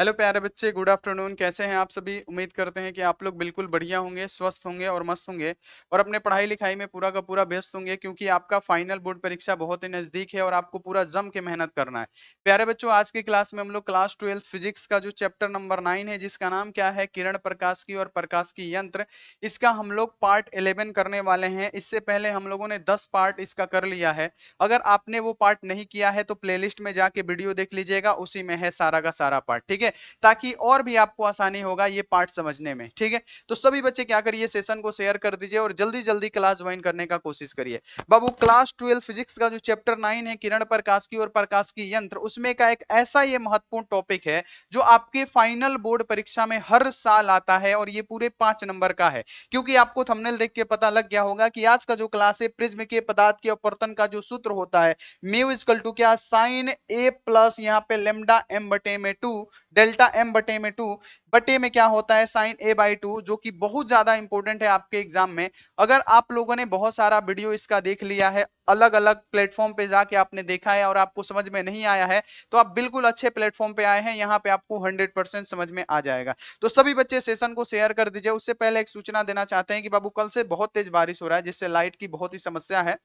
Hello प्यारे बच्चे, good afternoon. कैसे हैं आप सभी? उम्मीद करते हैं कि आप लोग बिल्कुल बढ़िया होंगे, स्वस्थ होंगे और मस्त होंगे और अपने पढ़ाई लिखाई में पूरा का पूरा व्यस्त होंगे, क्योंकि आपका फाइनल बोर्ड परीक्षा बहुत ही नजदीक है और आपको पूरा जम के मेहनत करना है। प्यारे बच्चों, आज की क्लास में हम लोग क्लास 12 फिजिक्स का जो चैप्टर नंबर 9 है, जिसका नाम क्या है, किरण प्रकाश की और प्रकाश की यंत्र, इसका हम लोग पार्ट 11 करने वाले हैं। इससे पहले हम लोगों ने 10 पार्ट इसका कर लिया है। अगर आपने वो पार्ट नहीं किया है तो प्लेलिस्ट में जाके वीडियो देख लीजिएगा, उसी में है सारा का सारा पार्ट। ठीक है, ताकि और भी आपको आसानी होगा ये पार्ट समझने में। ठीक है, तो सभी बच्चे क्या करिए, सेशन को शेयर कर दीजिए और जल्दी जल्दी क्लास ज्वाइन करने का कोशिश करिए। बाबू, क्लास 12 फिजिक्स का जो चैप्टर 9 है, किरण प्रकाश की और प्रकाश की यंत्र, उसमें का एक ऐसा ये महत्वपूर्ण टॉपिक है जो आपके फाइनल बोर्ड परीक्षा में हर साल आता है और ये पूरे 5 नंबर का है। क्योंकि आपको थंबनेल देख के पता लग गया होगा कि आज का जो क्लास है, प्रिज्म के पदार्थ के अपवर्तन का जो सूत्र होता है, म्यू इक्वल टू क्या, साइन ए प्लस यहाँ पे लेमडा एम बटे में 2 डेल्टा एम बटे में 2 बटे में क्या होता है, साइन ए बाई 2, जो कि बहुत ज्यादा इंपॉर्टेंट है आपके एग्जाम में। अगर आप लोगों ने बहुत सारा वीडियो इसका देख लिया है, अलग अलग प्लेटफॉर्म पे जाके आपने देखा है और आपको समझ में नहीं आया है, तो आप बिल्कुल अच्छे प्लेटफॉर्म पे आए हैं, यहाँ पे आपको 100% समझ में आ जाएगा। तो सभी बच्चे सेशन को शेयर कर दीजिए। उससे पहले एक सूचना देना चाहते हैं कि बाबू, कल से बहुत तेज बारिश हो रहा है, जिससे लाइट की बहुत ही समस्या है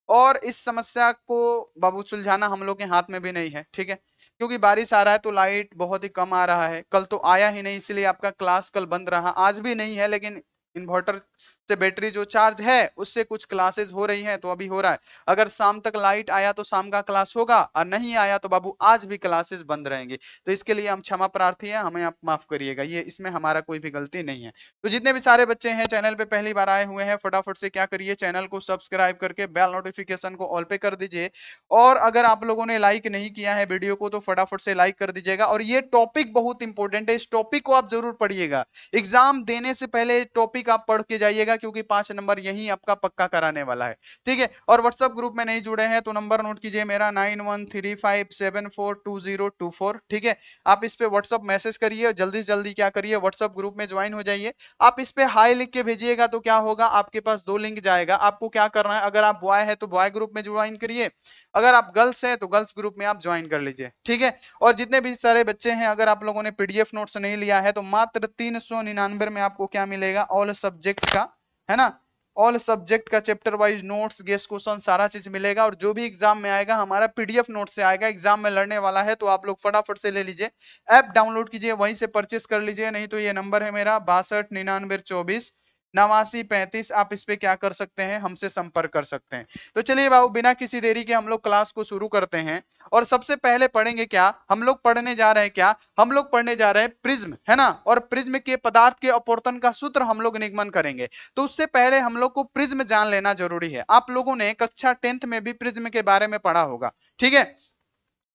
और इस समस्या को बाबू सुलझाना हम लोग के हाथ में भी नहीं है। ठीक है, क्योंकि बारिश आ रहा है तो लाइट बहुत ही कम आ रहा है। कल तो आया ही नहीं, इसलिए आपका क्लास कल बंद रहा। आज भी नहीं है, लेकिन इन्वर्टर से बैटरी जो चार्ज है उससे कुछ क्लासेस हो रही हैं, तो अभी हो रहा है। अगर शाम तक लाइट आया तो शाम का क्लास होगा, और नहीं आया तो बाबू आज भी क्लासेस बंद रहेंगे। तो इसके लिए हम क्षमा प्रार्थी हैं, हमें आप माफ करिएगा, ये इसमें हमारा कोई भी गलती नहीं है। तो जितने भी सारे बच्चे हैं चैनल पे पहली बार आए हुए हैं, फटाफट से क्या करिए, चैनल को सब्सक्राइब करके बेल नोटिफिकेशन को ऑल पे कर दीजिए। और अगर आप लोगों ने लाइक नहीं किया है वीडियो को, तो फटाफट से लाइक कर दीजिएगा। और ये टॉपिक बहुत इंपॉर्टेंट है, इस टॉपिक को आप जरूर पढ़िएगा। एग्जाम देने से पहले टॉपिक आप पढ़ के जाइएगा, क्योंकि 5 नंबर यही आपका पक्का कराने वाला है। ठीक है, और व्हाट्सएप ग्रुप में नहीं जुड़े हैं तो नंबर नोट कीजिए मेरा, 9135742024। ठीक है, आप इस पे व्हाट्सएप मैसेज करिए, जल्दी से जल्दी क्या करिए, व्हाट्सएप ग्रुप में ज्वाइन हो जाइए। आप इस पे हाई लिख के भेजिएगा तो क्या होगा, आपके पास 2 लिंक जाएगा। आपको क्या करना है, अगर आप बॉय है तो बॉय ग्रुप में ज्वाइन करिए, अगर आप गर्ल्स हैं तो गर्ल्स ग्रुप में आप ज्वाइन कर लीजिए। ठीक है, और जितने भी सारे बच्चे हैं, अगर आप लोगों ने पीडीएफ नोट्स नहीं लिया है तो मात्र 399 में आपको क्या मिलेगा, ऑल सब्जेक्ट का, है ना, ऑल सब्जेक्ट का chapter wise notes, guest question, सारा चीज मिलेगा। और जो भी एग्जाम में आएगा हमारा पीडीएफ नोट से आएगा, एग्जाम में लड़ने वाला है तो आप लोग फटाफट से ले लीजिए, ऐप डाउनलोड कीजिए, वहीं से परचेस कर लीजिए। नहीं तो ये नंबर है मेरा 629924 8935, आप इस पे क्या कर सकते हैं, हमसे संपर्क कर सकते हैं। तो चलिए बाबू, बिना किसी देरी के हम लोग क्लास को शुरू करते हैं। और सबसे पहले पढ़ेंगे क्या, हम लोग पढ़ने जा रहे हैं क्या, हम लोग पढ़ने जा रहे हैं प्रिज्म, है ना, और प्रिज्म के पदार्थ के अपवर्तन का सूत्र हम लोग निगमन करेंगे। तो उससे पहले हम लोग को प्रिज्म जान लेना जरूरी है। आप लोगों ने कक्षा 10th में भी प्रिज्म के बारे में पढ़ा होगा। ठीक है,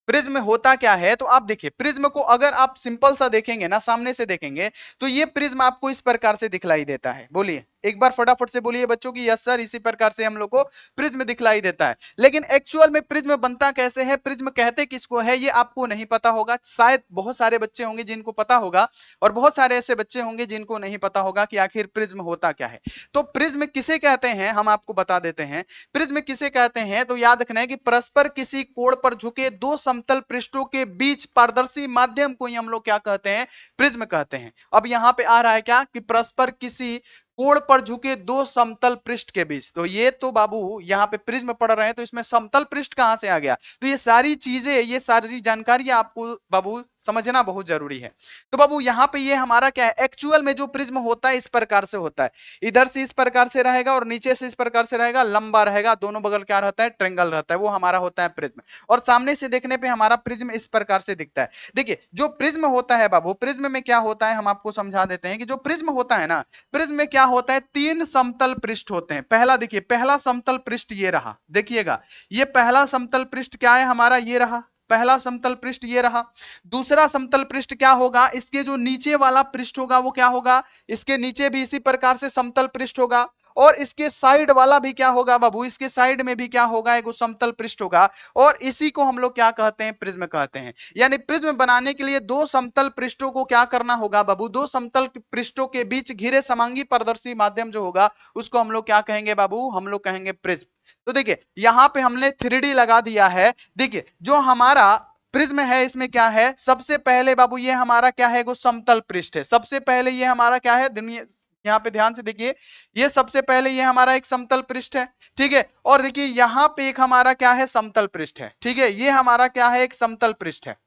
प्रिज्म होता क्या है, तो आप देखिए, प्रिज्म को अगर आप सिंपल सा देखेंगे ना, सामने से देखेंगे, तो ये प्रिज्म आपको इस प्रकार से दिखलाई देता है। बोलिए एक बार फटाफट से बोलिए बच्चों की, यस सर, इसी प्रकार से हम लोग को प्रिज्म दिखलाई देता है। लेकिन एक्चुअल में प्रिज्म बनता कैसे है, प्रिज्म कहते किसको है, ये आपको नहीं पता होगा। शायद बहुत सारे बच्चे होंगे जिनको पता होगा, और बहुत सारे ऐसे बच्चे होंगे जिनको नहीं पता होगा कि आखिर प्रिज्म होता क्या है। तो प्रिज्म किसे कहते हैं, हम आपको बता देते हैं। प्रिज्म किसे कहते हैं, तो याद रखना है कि परस्पर किसी कोण पर झुके दो समतल पृष्ठों के बीच पारदर्शी माध्यम को ही हम लोग क्या कहते हैं, प्रिज्म कहते हैं। अब यहां पे आ रहा है क्या, कि परस्पर किसी कोण पर झुके दो समतल पृष्ठ के बीच। तो ये तो बाबू यहाँ पे प्रिज्म पढ़ रहे हैं, तो इसमें समतल पृष्ठ कहां से आ गया। तो ये सारी चीजें, ये सारी जानकारी आपको बाबू समझना बहुत जरूरी है। तो बाबू यहाँ पे ये हमारा क्या है, एक्चुअल में जो प्रिज्म होता है इस प्रकार से होता है, इधर से इस प्रकार से रहेगा और नीचे से इस प्रकार से रहेगा, लंबा रहेगा, दोनों बगल क्या रहता है, ट्रेंगल रहता है, वो हमारा होता है प्रिज्म। और सामने से देखने पे हमारा प्रिज्म इस प्रकार से दिखता है। देखिए जो प्रिज्म होता है बाबू, प्रिज्म में क्या होता है, हम आपको समझा देते हैं कि जो प्रिज्म होता है ना, प्रिज्म में क्या होता है, 3 समतल पृष्ठ होते हैं। पहला देखिए, पहला समतल पृष्ठ ये रहा, देखिएगा, ये पहला समतल पृष्ठ क्या है हमारा, ये रहा पहला समतल पृष्ठ, ये रहा। दूसरा समतल पृष्ठ क्या होगा, इसके जो नीचे वाला पृष्ठ होगा वो क्या होगा, इसके नीचे भी इसी प्रकार से समतल पृष्ठ होगा। और इसके साइड वाला भी क्या होगा बाबू, इसके साइड में भी क्या होगा, एक समतल पृष्ठ होगा। और इसी को हम लोग क्या कहते हैं, प्रिज्म कहते हैं। यानी प्रिज्म बनाने के लिए दो समतल पृष्ठों को क्या करना होगा बाबू, दो समतल पृष्ठों के बीच घिरे समांगी पारदर्शी माध्यम जो होगा उसको हम लोग क्या कहेंगे बाबू, हम लोग कहेंगे प्रिज्म। तो देखिए यहां पे हमने 3D लगा दिया है। देखिए जो हमारा प्रिज्म है इसमें क्या है, सबसे पहले बाबू ये हमारा क्या है, वो समतल पृष्ठ है। सबसे पहले ये हमारा क्या है, दुनिया यहाँ पे ध्यान से देखिए, ये सबसे पहले ये हमारा एक समतल पृष्ठ है, ठीक है। और देखिए यहाँ पे एक हमारा क्या है, समतल पृष्ठ है, ठीक है। ये हमारा क्या है, एक समतल पृष्ठ है,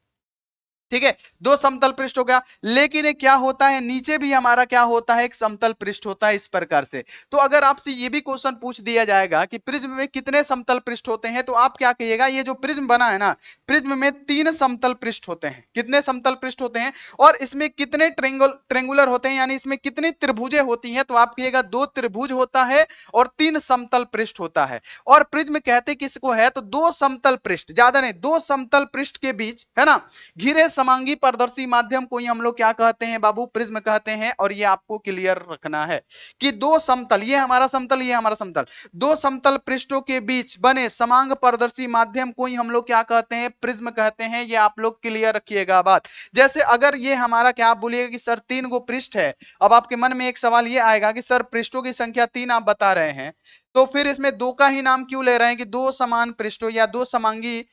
ठीक है। दो समतल पृष्ठ हो गया, लेकिन ये क्या होता है, नीचे भी हमारा क्या होता है, एक समतल पृष्ठ होता है इस प्रकार से। तो अगर आपसे ये भी क्वेश्चन पूछ दिया जाएगा कि प्रिज्म में कितने समतल पृष्ठ होते हैं, तो आप क्या कहिएगा, ये जो प्रिज्म बना है ना, प्रिज्म में 3 समतल पृष्ठ होते हैं। कितने समतल पृष्ठ होते हैं, और इसमें कितने ट्रेंगुलर होते हैं, यानी इसमें कितनी त्रिभुजें होती हैं, तो आप कहिएगा 2 त्रिभुज होता है और 3 समतल पृष्ठ होता है। और प्रिज्म कहते किसको है, तो 2 समतल पृष्ठ, ज्यादा नहीं, 2 समतल पृष्ठ के बीच है ना घिरे समांगी पारदर्शी माध्यम को ही हम लोग क्या कहते हैं बाबू, प्रिज्म कहते हैं। और ये आपको क्लियर रखना है कि 2 समतल, ये हमारा समतल, ये हमारा समतल, 2 समतल पृष्ठों के बीच बने समांग पारदर्शी माध्यम को ही हम लोग क्या कहते हैं, प्रिज्म कहते हैं। ये आप लोग क्लियर रखिएगा बात। जैसे अगर ये हमारा क्या, आप बोलिएगा कि सर 3 गो पृष्ठ है, अब आपके मन में एक सवाल ये आएगा कि सर पृष्ठों की संख्या 3 आप बता रहे हैं, तो फिर इसमें 2 का ही नाम क्यों ले रहे हैं, कि 2 समान पृष्ठों या 2 समांगी,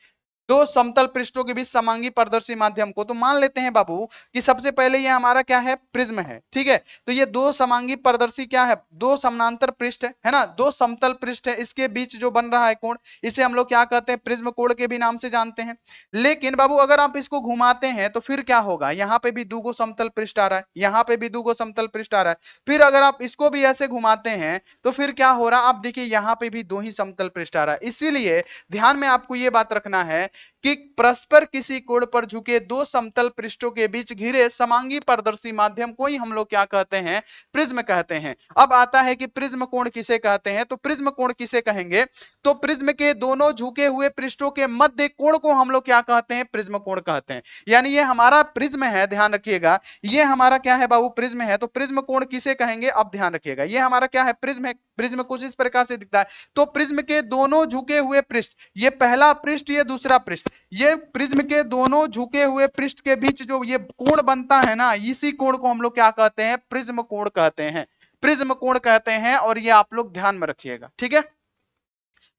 2 समतल पृष्ठों के बीच समांगी पारदर्शी माध्यम को, तो मान लेते हैं बाबू कि सबसे पहले ये हमारा क्या है, प्रिज्म है, ठीक है। तो ये 2 समांगी पारदर्शी क्या है, 2 समानांतर पृष्ठ है ना, 2 समतल पृष्ठ है, इसके बीच जो बन रहा है कोण, इसे हम लोग क्या कहते हैं, प्रिज्म कोण के भी नाम से जानते हैं। लेकिन बाबू अगर आप इसको घुमाते हैं तो फिर क्या होगा, यहाँ पे भी 2 गो समतल पृष्ठ आ रहा है, यहाँ पे भी 2 गो समतल पृष्ठ आ रहा है। फिर अगर आप इसको भी ऐसे घुमाते हैं तो फिर क्या हो रहा है, आप देखिए यहाँ पे भी 2 ही समतल पृष्ठ आ रहा है। इसीलिए ध्यान में आपको ये बात रखना है कि परस्पर किसी कोण पर झुके 2 समतल पृष्ठों के बीच घिरे समांगी पारदर्शी माध्यम को ही हम लोग क्या कहते हैं, प्रिज्म कहते हैं। अब आता है कि प्रिज्म कोण किसे कहते हैं, तो प्रिज्म कोण किसे कहेंगे, तो प्रिज्म के दोनों झुके हुए पृष्ठों के मध्य कोण को हम लोग क्या कहते हैं, प्रिज्म कोण कहते हैं। यानी ये हमारा प्रिज्म है, ध्यान रखिएगा, ये हमारा क्या है बाबू, प्रिज्म है। तो प्रिज्म कोण किसे कहेंगे, अब ध्यान रखिएगा, ये हमारा क्या है, प्रिज्म है। प्रिज्म कुछ इस प्रकार से दिखता है। तो प्रिज्म के दोनों झुके हुए पृष्ठ, ये पहला पृष्ठ, ये दूसरा पृष्ठ, ये प्रिज्म के दोनों झुके हुए पृष्ठ के बीच जो ये कोण बनता है ना, इसी कोण को हम लोग क्या कहते हैं, प्रिज्म कोण कहते हैं, प्रिज्म कोण कहते हैं। और ये आप लोग ध्यान में रखिएगा, ठीक है,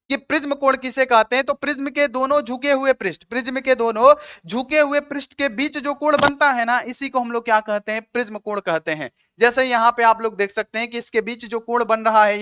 कि प्रिज्म कोण किसे कहते हैं, तो प्रिज्म के दोनों झुके हुए पृष्ठ, प्रिज्म के दोनों झुके हुए पृष्ठ के बीच जो कोण बनता है ना, इसी को हम लोग क्या कहते हैं, प्रिज्म कोण कहते हैं। जैसे यहाँ पे आप लोग देख सकते हैं कि इसके बीच जो कोण बन रहा है,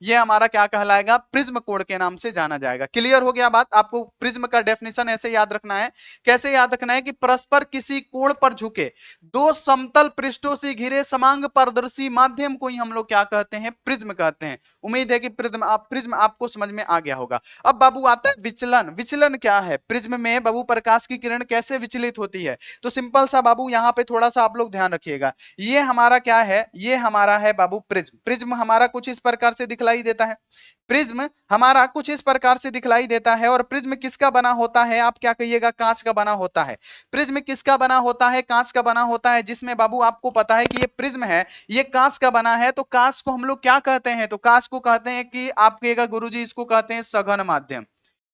ये हमारा क्या कहलाएगा, प्रिज्म कोण के नाम से जाना जाएगा। क्लियर हो गया बात। आपको प्रिज्म का डेफिनेशन ऐसे याद रखना है, कैसे याद रखना है, कि परस्पर किसी कोण पर झुके 2 समतल पृष्ठों से घिरे समांग पारदर्शी माध्यम को ही हम लोग क्या कहते हैं, प्रिज्म कहते हैं। उम्मीद है कि प्रिज्म आपको समझ में आ गया होगा। अब बाबू आता है विचलन। विचलन क्या है, प्रिज्म में बाबू प्रकाश की किरण कैसे विचलित होती है, तो सिंपल सा बाबू यहाँ पे थोड़ा सा आप लोग ध्यान रखिएगा। ये हमारा क्या है, ये हमारा है बाबू प्रिज्म। प्रिज्म हमारा कुछ इस प्रकार से दिखलाई देता है, प्रिज्म हमारा कुछ इस प्रकार से दिखलाई देता है। और प्रिज्म किसका बना होता है, आप क्या कहिएगा, कांच का बना होता है। प्रिज्म किसका बना होता है, कांच का बना होता है, जिसमें बाबू आपको पता है कि ये प्रिज्म है, ये कांच का बना है। तो कांच को हम लोग क्या कहते हैं, तो कांच को कहते हैं कि आप कहिएगा गुरुजी, इसको कहते हैं सघन माध्यम।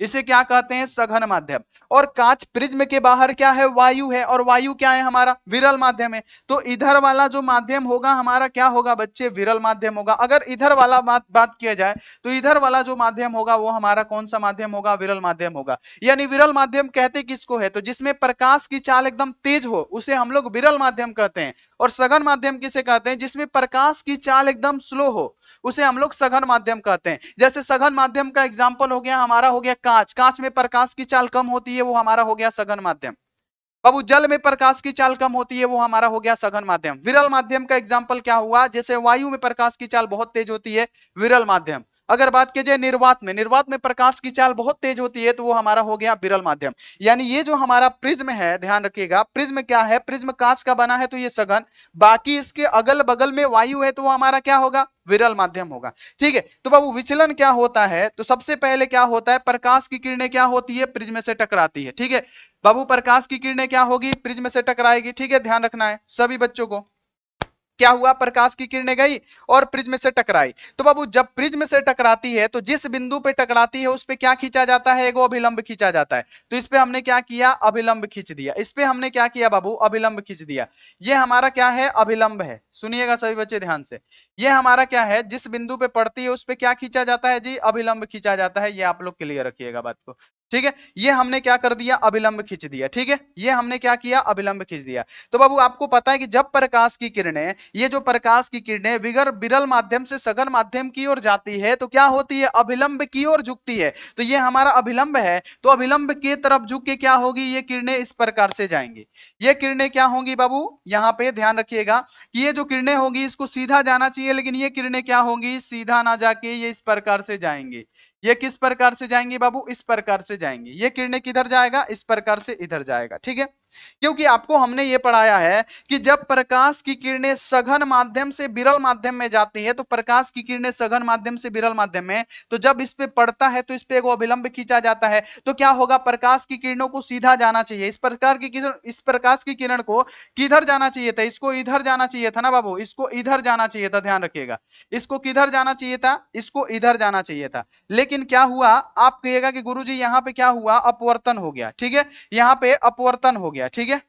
इसे क्या कहते हैं, सघन माध्यम। और कांच प्रिज्म के बाहर क्या है, वायु है, और वायु क्या है हमारा, विरल माध्यम है। तो इधर वाला जो माध्यम होगा हमारा क्या होगा बच्चे, विरल माध्यम होगा। अगर इधर वाला बात किया जाए तो इधर वाला जो माध्यम होगा वो हमारा कौन सा माध्यम होगा, विरल माध्यम होगा। यानी विरल माध्यम कहते किसको है, तो जिसमें प्रकाश की चाल एकदम तेज हो उसे हम लोग विरल माध्यम कहते हैं। और सघन माध्यम किसे कहते हैं, जिसमें प्रकाश की चाल एकदम स्लो हो उसे हम लोग सघन माध्यम कहते हैं। जैसे सघन माध्यम का एग्जांपल हो गया हमारा, हो गया कांच। कांच में प्रकाश की चाल कम होती है, वो हमारा हो गया सघन माध्यम। बाबू जल में प्रकाश की चाल कम होती है, वो हमारा हो गया सघन माध्यम। विरल माध्यम का एग्जांपल क्या हुआ, जैसे वायु में प्रकाश की चाल बहुत तेज होती है, विरल माध्यम। अगर बात की जाए निर्वात में, निर्वात में प्रकाश की चाल बहुत तेज होती है, तो वो हमारा हो गया विरल माध्यम। यानी ये जो हमारा प्रिज्म है, ध्यान रखिएगा, प्रिज्म क्या है, प्रिज्म कांच का बना है तो ये सघन, बाकी इसके अगल बगल में वायु है तो वो हमारा क्या होगा, विरल माध्यम होगा। ठीक है, तो बाबू विचलन क्या होता है, तो सबसे पहले क्या होता है, प्रकाश की किरणें क्या होती है, प्रिज्म से टकराती है। ठीक है बाबू, प्रकाश की किरणें क्या होगी, प्रिज्म से टकराएगी। ठीक है, ध्यान रखना है सभी बच्चों को। क्या हुआ, प्रकाश की किरणें गई और प्रिज्म से टकराई। तो बाबू जब प्रिज्म से टकराती है तो जिस बिंदु पे टकराती है उस पे क्या खींचा जाता है, एगो अभिलंब खींचा जाता है। तो इस पे हमने क्या किया, अभिलंब खींच दिया। इस पे हमने क्या किया बाबू, अभिलंब खींच दिया। ये हमारा क्या है, अभिलंब है। सुनिएगा सभी बच्चे ध्यान से, ये हमारा क्या है, जिस बिंदु पे पड़ती है उस पे क्या खींचा जाता है जी, अभिलंब खींचा जाता है। ये आप लोग क्लियर रखिएगा बात को। ठीक है, ये हमने क्या कर दिया, अभिलंब खींच दिया। ठीक है, ये हमने क्या किया, अभिलंब खींच दिया। तो बाबू आपको पता है कि जब प्रकाश की किरणें, ये जो प्रकाश की किरणें विरल माध्यम से सघन माध्यम की ओर जाती है तो क्या होती है, अभिलंब की ओर झुकती है। तो ये हमारा अभिलंब है, तो अभिलंब की तरफ झुक के क्या होगी, ये किरणें इस प्रकार से जाएंगी। ये किरणें क्या होंगी बाबू, यहां पे ध्यान रखिएगा कि ये जो किरणें होंगी इसको सीधा जाना चाहिए, लेकिन ये किरणें क्या होंगी, सीधा ना जाके ये इस प्रकार से जाएंगी। ये किस प्रकार से जाएंगी बाबू, इस प्रकार से जाएंगी। ये किरणें किधर जाएगा, इस प्रकार से इधर जाएगा। ठीक है, क्योंकि आपको हमने ये पढ़ाया है कि जब प्रकाश की किरणें सघन माध्यम से विरल माध्यम में जाती है, तो प्रकाश की किरणें सघन माध्यम से विरल माध्यम में, तो जब इस पे पड़ता है तो इस पे एक अभिलंब खींचा जाता है। तो क्या होगा, प्रकाश की किरणों को सीधा जाना चाहिए। इस प्रकार की किरण, इस प्रकाश की किरण को किधर जाना चाहिए था, इसको इधर जाना चाहिए था ना बाबू, इसको इधर जाना चाहिए था, ध्यान रखिएगा। इसको किधर जाना चाहिए था, इसको इधर जाना चाहिए था। लेकिन क्या हुआ, आप कहिएगा कि गुरुजी यहां पे क्या हुआ, अपवर्तन हो गया। ठीक है, यहां पे अपवर्तन हो गया। ठीक है,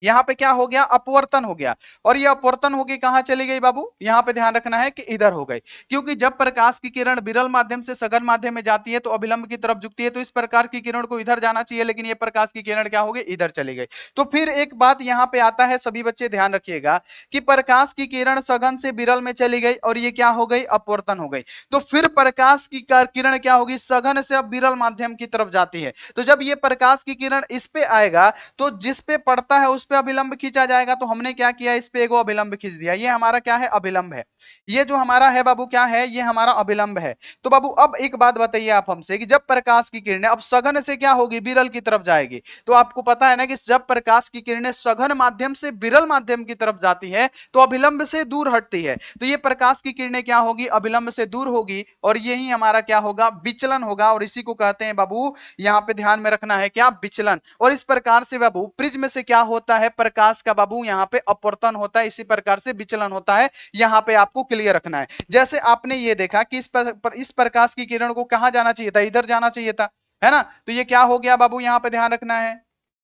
यहां पे क्या हो गया, अपवर्तन हो गया। और ये अपवर्तन होके कहां चली गई बाबू, यहां पे ध्यान रखना है कि इधर हो गई। क्योंकि जब प्रकाश की किरण विरल माध्यम से सघन माध्यम में जाती है तो अभिलंब की तरफ झुकती है, तो इस प्रकार की किरण को इधर जाना चाहिए, लेकिन ये प्रकाश की किरण क्या हो गई, इधर चली गई। तो फिर एक बात यहां पे आता है, सभी बच्चे ध्यान रखिएगा कि प्रकाश की किरण सघन से विरल में चली गई और ये क्या हो गई, अपवर्तन हो गई। तो फिर प्रकाश की किरण क्या होगी, सघन से अब विरल माध्यम की तरफ जाती है। तो जब ये प्रकाश की किरण इस पे आएगा तो जिस पे पड़ता है उस पे अभिलंब खींचा जाएगा। तो हमने क्या किया, इस पे एगो अभिलंब खींच दिया। ये हमारा क्या है, अभिलंब है। ये जो हमारा है बाबू क्या है, ये हमारा अभिलंब है। तो बाबू अब एक बात बताइए आप हमसे कि जब प्रकाश की किरणें अब सघन से क्या होगी, विरल की तरफ जाएगी। तो आपको पता है ना कि जब प्रकाश की किरणें सघन माध्यम से विरल माध्यम की तरफ जाती है तो अभिलंब से दूर हटती है। तो ये प्रकाश की किरणें क्या होगी, अभिलंब से दूर होगी, और यही हमारा क्या होगा, विचलन होगा। और इसी को कहते हैं बाबू, यहां पे ध्यान में रखना है क्या, विचलन। और इस प्रकार से बाबू प्रिज्म से क्या होता है, प्रकाश का बाबू यहाँ पे अपवर्तन होता है, इसी प्रकार से विचलन होता है। यहाँ पे आपको क्लियर रखना है। जैसे आपने ये देखा कि इस प्रकाश की किरण को कहां जाना चाहिए था, इधर जाना चाहिए था, है ना। तो ये क्या हो गया बाबू, यहाँ पे ध्यान रखना है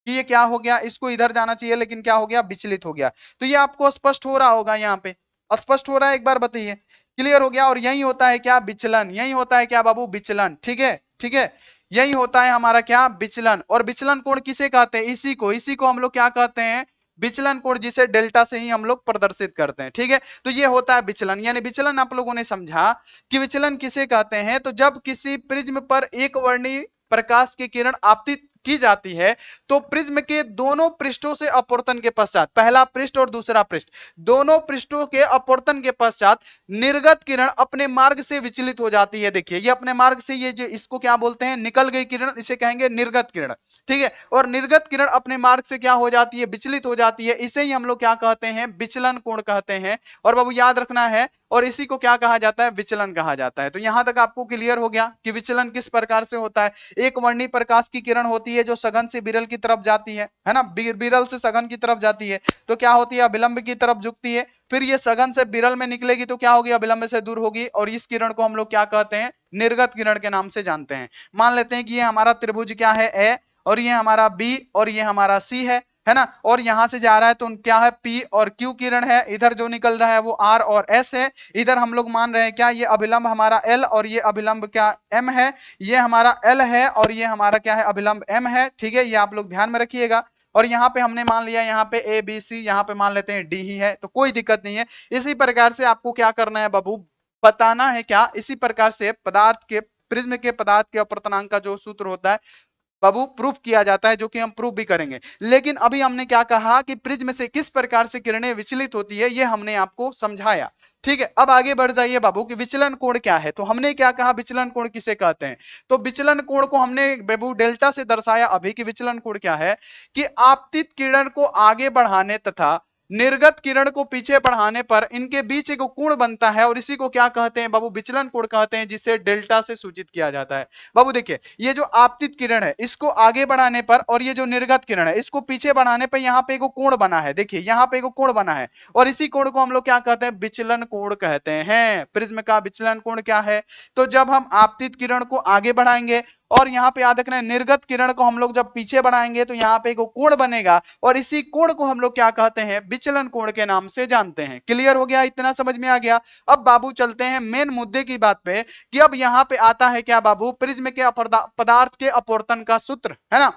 कि ये क्या हो गया, इसको इधर जाना चाहिए, लेकिन क्या हो गया, विचलित हो गया। तो ये आपको स्पष्ट हो रहा होगा, यहाँ पे स्पष्ट हो रहा है, एक बार बताइए। क्लियर हो गया। और यही होता है क्या, विचलन। यही होता है क्या बाबू, विचलन। ठीक है, ठीक है, यही होता है हमारा क्या, विचलन। और विचलन कोण किसे कहते हैं, इसी को हम लोग क्या कहते हैं, विचलन कोण, जिसे डेल्टा से ही हम लोग प्रदर्शित करते हैं। ठीक है, तो ये होता है विचलन। यानी विचलन आप लोगों ने समझा कि विचलन किसे कहते हैं। तो जब किसी प्रिज्म पर एक वर्णी प्रकाश की किरण आपतित की जाती है तो प्रिज्म के दोनों पृष्ठों से अपवर्तन के पश्चात, पहला पृष्ठ और दूसरा पृष्ठ, दोनों पृष्ठों के अपवर्तन के पश्चात निर्गत किरण अपने मार्ग से विचलित हो जाती है। देखिए ये अपने मार्ग से, ये जो इसको क्या बोलते हैं, निकल गई किरण, इसे कहेंगे निर्गत किरण। ठीक है, और निर्गत किरण अपने मार्ग से क्या हो जाती है, विचलित हो जाती है। इसे ही हम लोग क्या कहते हैं, विचलन कोण कहते हैं। और बाबू याद रखना है, और इसी को क्या कहा जाता है, विचलन कहा जाता है। तो यहां तक आपको क्लियर हो गया कि विचलन किस प्रकार से होता है। एक वर्णी प्रकाश की किरण होती है जो सघन से विरल की तरफ जाती है ना, विरल से सघन की तरफ जाती है, तो क्या होती है, अभिलंब की तरफ झुकती है। फिर ये सघन से विरल में निकलेगी तो क्या होगी, अभिलंब से दूर होगी, और इस किरण को हम लोग क्या कहते हैं, निर्गत किरण के नाम से जानते हैं। मान लेते हैं कि ये हमारा त्रिभुज क्या है, ए, और ये हमारा बी, और ये हमारा सी है ना। और यहां से जा रहा है तो क्या है, पी और क्यू किरण है। इधर जो निकल रहा है वो आर और एस है। इधर हम लोग मान रहे हैं क्या, ये अभिलंब हमारा एल और ये अभिलंब क्या, एम है। ये हमारा एल है और ये हमारा क्या है, अभिलंब एम है। ठीक है, ये आप लोग ध्यान में रखिएगा। और यहाँ पे हमने मान लिया, यहाँ पे ए बी सी, यहाँ पे मान लेते हैं डी ही है, तो कोई दिक्कत नहीं है। इसी प्रकार से आपको क्या करना है बाबू, बताना है क्या, इसी प्रकार से पदार्थ के, प्रिज्म के पदार्थ के अपवर्तनांक का जो सूत्र होता है बाबू प्रूफ किया जाता है, जो कि हम प्रूफ भी करेंगे। लेकिन अभी हमने क्या कहा कि प्रिज्म से किस प्रकार से किरणें विचलित होती है, ये हमने आपको समझाया। ठीक है, अब आगे बढ़ जाइए बाबू कि विचलन कोण क्या है। तो हमने क्या कहा, विचलन कोण किसे कहते हैं। तो विचलन कोण को हमने बाबू डेल्टा से दर्शाया अभी कि विचलन कोण क्या है, कि आपतित किरण को आगे बढ़ाने तथा निर्गत किरण को पीछे बढ़ाने पर इनके बीच एक कोण बनता है, और इसी को क्या कहते हैं बाबू, विचलन कोण कहते हैं, जिसे डेल्टा से सूचित किया जाता है। बाबू देखिए, ये जो आपतित किरण है इसको आगे बढ़ाने पर, और ये जो निर्गत किरण है इसको पीछे बढ़ाने पर यहाँ पे एक कोण बना है। देखिए यहाँ पे एक कोण बना है, और इसी कोण को हम लोग क्या कहते हैं, विचलन कोण कहते हैं। प्रिज्म का विचलन कोण क्या है, तो जब हम आपतित किरण को आगे बढ़ाएंगे और यहाँ पे याद रखना है निर्गत किरण को हम लोग जब पीछे बढ़ाएंगे तो यहाँ पे एक कोण बनेगा और इसी कोण को हम लोग क्या कहते हैं, विचलन कोण के नाम से जानते हैं। क्लियर हो गया, इतना समझ में आ गया। अब बाबू चलते हैं मेन मुद्दे की बात पे कि अब यहाँ पे आता है क्या बाबू, प्रिज्म के पदार्थ के अपवर्तन का सूत्र, है ना।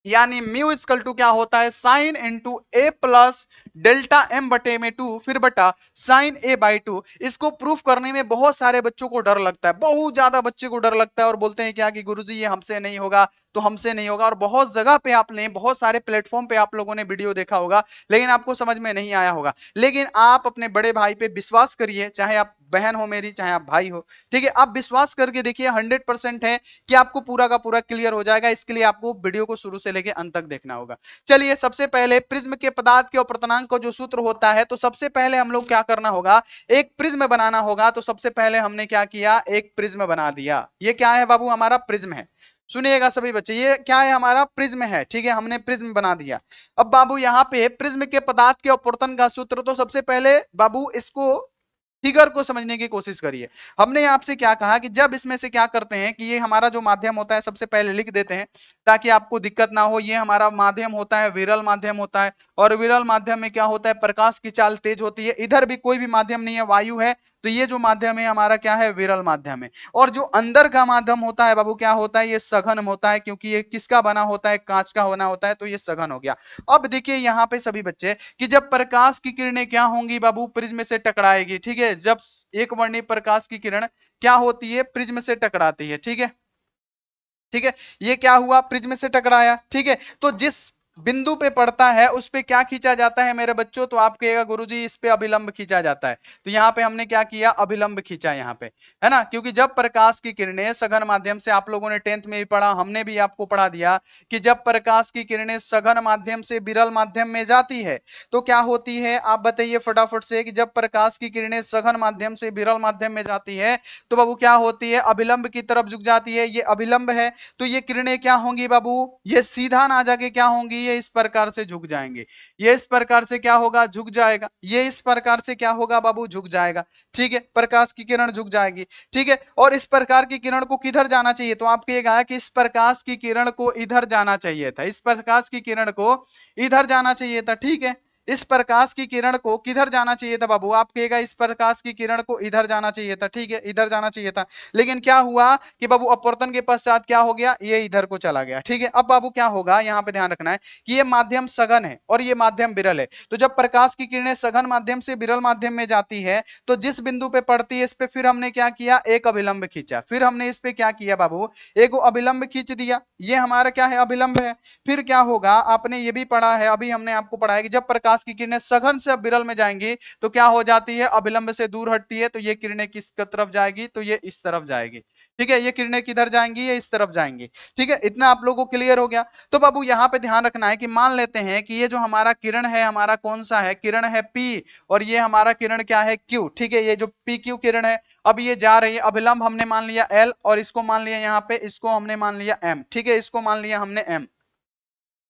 यानी म्यू इक्वल टू क्या होता है, साइन इंटू ए प्लस डेल्टा एम बटे में 2 फिर बटा साइन ए बाई 2। इसको प्रूफ करने में बहुत सारे बच्चों को डर लगता है, बहुत ज्यादा बच्चे को डर लगता है और बोलते हैं क्या कि गुरुजी ये हमसे नहीं होगा, तो हमसे नहीं होगा। और बहुत जगह पे आपने बहुत सारे प्लेटफॉर्म पे आप लोगों ने वीडियो देखा होगा लेकिन आपको समझ में नहीं आया होगा। लेकिन आप अपने बड़े भाई पे विश्वास करिए, चाहे आप बहन हो मेरी, चाहे आप भाई हो, ठीक है, आप विश्वास करके देखिए 100% है कि आपको पूरा का पूरा क्लियर हो जाएगा। इसके लिए आपको वीडियो को शुरू से लेकर अंत तक देखना होगा। चलिए सबसे पहले प्रिज्म के पदार्थ के अपवर्तनांक का जो सूत्र होता है, तो सबसे पहले हम लोग क्या करना होगा, एक प्रिज्म बनाना होगा। तो सबसे पहले हमने क्या किया, एक प्रिज्म बना दिया। ये क्या है बाबू, हमारा प्रिज्म है। सुनिएगा सभी बच्चे, ये क्या है, हमारा प्रिज्म है, ठीक है, हमने प्रिज्म बना दिया। अब बाबू यहाँ पे प्रिज्म के पदार्थ के अपवर्तन का सूत्र, तो सबसे पहले बाबू इसको फिगर को समझने की कोशिश करिए। हमने आपसे क्या कहा कि जब इसमें से क्या करते हैं कि ये हमारा जो माध्यम होता है सबसे पहले लिख देते हैं ताकि आपको दिक्कत ना हो। ये हमारा माध्यम होता है, विरल माध्यम होता है, और विरल माध्यम में क्या होता है, प्रकाश की चाल तेज होती है। इधर भी कोई भी माध्यम नहीं है, वायु है, तो ये जो माध्यम है हमारा क्या है, विरल माध्यम है। और जो अंदर का माध्यम होता है बाबू क्या होता है, ये सघन होता है, क्योंकि ये किसका बना होता है, कांच का होना होता है, तो ये सघन हो गया। अब देखिए यहाँ पे सभी बच्चे कि जब प्रकाश की किरणें क्या होंगी बाबू, प्रिज्म से टकराएगी, ठीक है। जब एक वर्णी प्रकाश की किरण क्या होती है, प्रिज्म से टकराती है, ठीक है, ठीक है। ये क्या हुआ, प्रिज्म से टकराया, ठीक है। तो जिस बिंदु पे पड़ता है उस पे क्या खींचा जाता है मेरे बच्चों, तो आप कहिएगा गुरुजी इस पे अभिलंब खींचा जाता है। तो यहाँ पे हमने क्या किया, अभिलंब खींचा यहाँ पे, है ना। क्योंकि जब प्रकाश की किरणें सघन माध्यम से, आप लोगों ने 10th में भी पढ़ा, हमने भी आपको पढ़ा दिया कि जब प्रकाश की किरणें सघन माध्यम से विरल माध्यम में जाती है तो क्या होती है, आप बताइए फटाफट से कि जब प्रकाश की किरणें सघन माध्यम से विरल माध्यम में जाती है तो बाबू क्या होती है, अभिलंब की तरफ झुक जाती है। ये अभिलंब है, तो ये किरणें क्या होंगी बाबू, ये सीधा ना जाके क्या होंगी, ये इस प्रकार से झुक जाएंगे। ये इस प्रकार से क्या होगा, झुक जाएगा। ये इस प्रकार से क्या होगा बाबू, झुक जाएगा, ठीक है। प्रकाश की किरण झुक जाएगी, ठीक है। और इस प्रकार की किरण को किधर जाना चाहिए, तो आप कहिएगा कि इस प्रकाश की किरण को इधर जाना चाहिए था, इस प्रकाश की किरण को इधर जाना चाहिए था, ठीक है। इस प्रकाश की किरण को किधर जाना चाहिए था बाबू, आप कहिएगा इस प्रकाश की किरण को इधर जाना चाहिए था, ठीक है, इधर जाना चाहिए था। लेकिन क्या हुआ कि बाबू अपवर्तन के पश्चात क्या हो गया, ये इधर को चला गया, ठीक है। अब बाबू क्या होगा, यहाँ पे ध्यान रखना है कि ये माध्यम सघन है और ये माध्यम विरल है। तो जब प्रकाश की किरणें सघन माध्यम से विरल माध्यम में जाती है तो जिस बिंदु पे पड़ती है इस पे फिर हमने क्या किया, एक अभिलंब खींचा। फिर हमने इस पे क्या किया बाबू, एक अभिलंब खींच दिया। ये हमारा क्या है, अभिलंब है। फिर क्या होगा, आपने ये भी पढ़ा है, अभी हमने आपको पढ़ा है कि जब प्रकाश की किरणें सघन से विरल में जाएंगी तो क्या हो जाती है, अभिलंब से दूर हटती है। तो ये किरणें किस तरफ जाएगी, तो ये इस तरफ जाएगी, ठीक है। ये किरणें किधर जाएंगी, ये इस तरफ जाएंगी, ठीक है। इतना आप लोगों को क्लियर हो गया। तो बाबू यहाँ पे ध्यान रखना है कि मान लेते हैं कि ये जो हमारा किरण है, हमारा कौन सा है, किरण है पी, और ये हमारा किरण क्या है, क्यू, ठीक है। ये जो पी क्यू किरण है अब ये जा रही है, अभिलंब हमने मान लिया एल, और इसको मान लिया यहाँ पे, इसको हमने मान लिया एम, ठीक है। इसको मान लिया हमने एम,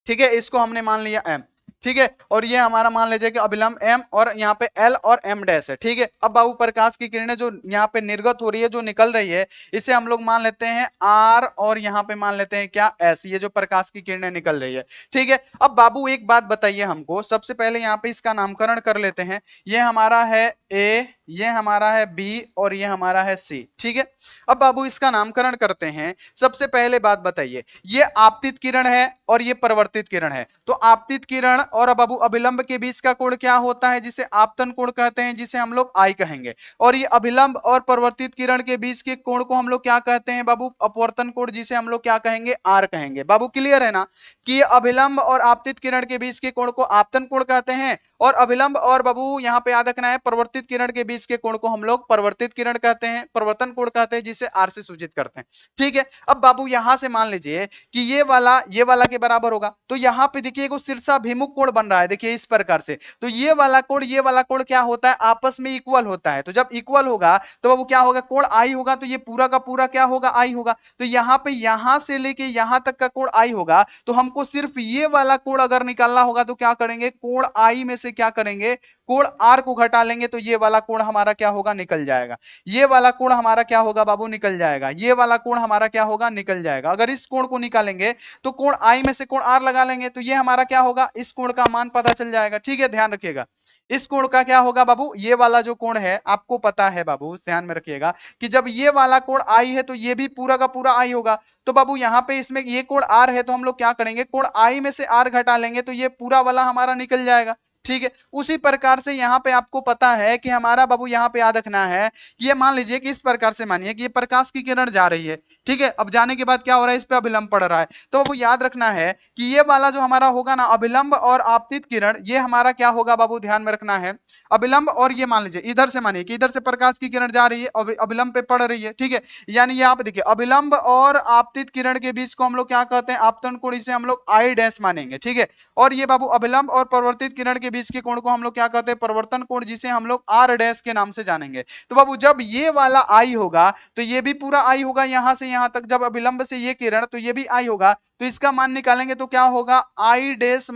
ठीक है, इसको हमने मान लिया एम, ठीक है। और ये हमारा मान लीजिए कि अभिलंब एम, और यहाँ पे एल और एम डैश है, ठीक है। अब बाबू प्रकाश की किरणें जो यहाँ पे निर्गत हो रही है, जो निकल रही है, इसे हम लोग मान लेते हैं आर, और यहाँ पे मान लेते हैं क्या, एस। ये जो प्रकाश की किरणें निकल रही है, ठीक है। अब बाबू एक बात बताइए हमको, सबसे पहले यहाँ पे इसका नामकरण कर लेते हैं। ये हमारा है ए, ये हमारा है बी, और ये हमारा है सी, ठीक है। अब बाबू इसका नामकरण करते हैं। सबसे पहले बात बताइए, ये आपतित किरण है और ये परिवर्तित किरण है। तो आपतित किरण और बाबू अभिलंब के बीच का कोण क्या होता है, जिसे आपतन कोण कहते हैं, जिसे हम लोग आई कहेंगे। और ये अभिलंब और परिवर्तित किरण के बीच के कोण को हम लोग क्या कहते हैं बाबू, अपवर्तन कोण, जिसे हम लोग क्या कहेंगे, आर कहेंगे। बाबू क्लियर है ना कि अभिलंब और आपतित किरण के बीच के कोण को आपतन कोण कहते हैं, और अभिलंब और बाबू यहाँ पे याद रखना है परिवर्तित किरण के बीच के कोण को हम लोग परिवर्तित किरण कहते हैं, परिवर्तन कोण कहते हैं, जिसे आर से सूचित करते हैं, ठीक है। अब बाबू यहां से मान लीजिए कि ये वाला के बराबर होगा, तो यहाँ पे देखिए एक शीर्षाभिमुख कोण बन रहा है, देखिए इस प्रकार से। तो ये वाला कोण क्या होता है, आपस में इक्वल होता है। तो जब इक्वल होगा तो बाबू क्या होगा, कोण आई होगा, तो ये पूरा का पूरा क्या होगा, आई होगा। तो यहाँ पे यहां से लेके यहां तक का कोण आई होगा, तो हमको सिर्फ ये वाला कोण अगर निकालना होगा तो क्या करेंगे, कोण आई में से क्या करेंगे, कोण आर को घटा लेंगे, तो ये वाला कोण हमारा क्या होगा, निकल जाएगा। ये वाला कोण हमारा क्या होगा बाबू, निकल जाएगा। ये वाला कोण हमारा क्या होगा, निकल जाएगा। अगर इस कोण को निकालेंगे तो कोण आई में से कोण आर लगा लेंगे तो ये हमारा क्या होगा, इस कोण का मान पता चल जाएगा। ठीक है, ध्यान रखिएगा। इस कोण का क्या होगा बाबू, ये वाला जो कोण है आपको पता है बाबू, ध्यान में रखिएगा कि जब ये वाला कोण आई है तो ये भी पूरा का पूरा आई होगा। तो बाबू यहाँ पे इसमें ये कोण आर है तो हम लोग क्या करेंगे, कोण आई में से आर घटा लेंगे तो ये पूरा वाला हमारा निकल जाएगा। ठीक है, उसी प्रकार से यहाँ पे आपको पता है कि हमारा बाबू यहाँ पे याद रखना है कि ये मान लीजिए कि इस प्रकार से मानिए कि ये प्रकाश की किरण जा रही है। ठीक है, अब जाने के बाद क्या हो रहा है, इस पे अभिलंब पड़ रहा है। तो बाबू याद रखना है कि ये वाला जो हमारा होगा ना अभिलंब और आपतित किरण, ये हमारा क्या होगा बाबू, ध्यान में रखना है अभिलंब। और ये मान लीजिए इधर से मानिए कि इधर से प्रकाश की किरण जा रही है और अभिलंब पे पड़ रही है। ठीक है, यानी यहाँ पे देखिए अभिलंब और आपतित किरण के बीच को हम लोग क्या कहते हैं, आपतन कोण, इसे हम लोग आई डैश मानेंगे। ठीक है, और ये बाबू अभिलंब और परिवर्तित किरण के बीच के कोण को हम लोग क्या कहते हैं, परिवर्तन कोण, जिसे हम लोग आर डैश के नाम से जानेंगे। तो बाबू जब ये वाला आई होगा तो ये भी पूरा आई होगा यहां से यहां तक, जब अभिलंब से ये किरण तो ये भी आई होगा। तो इसका मान निकालेंगे तो क्या होगा, I dash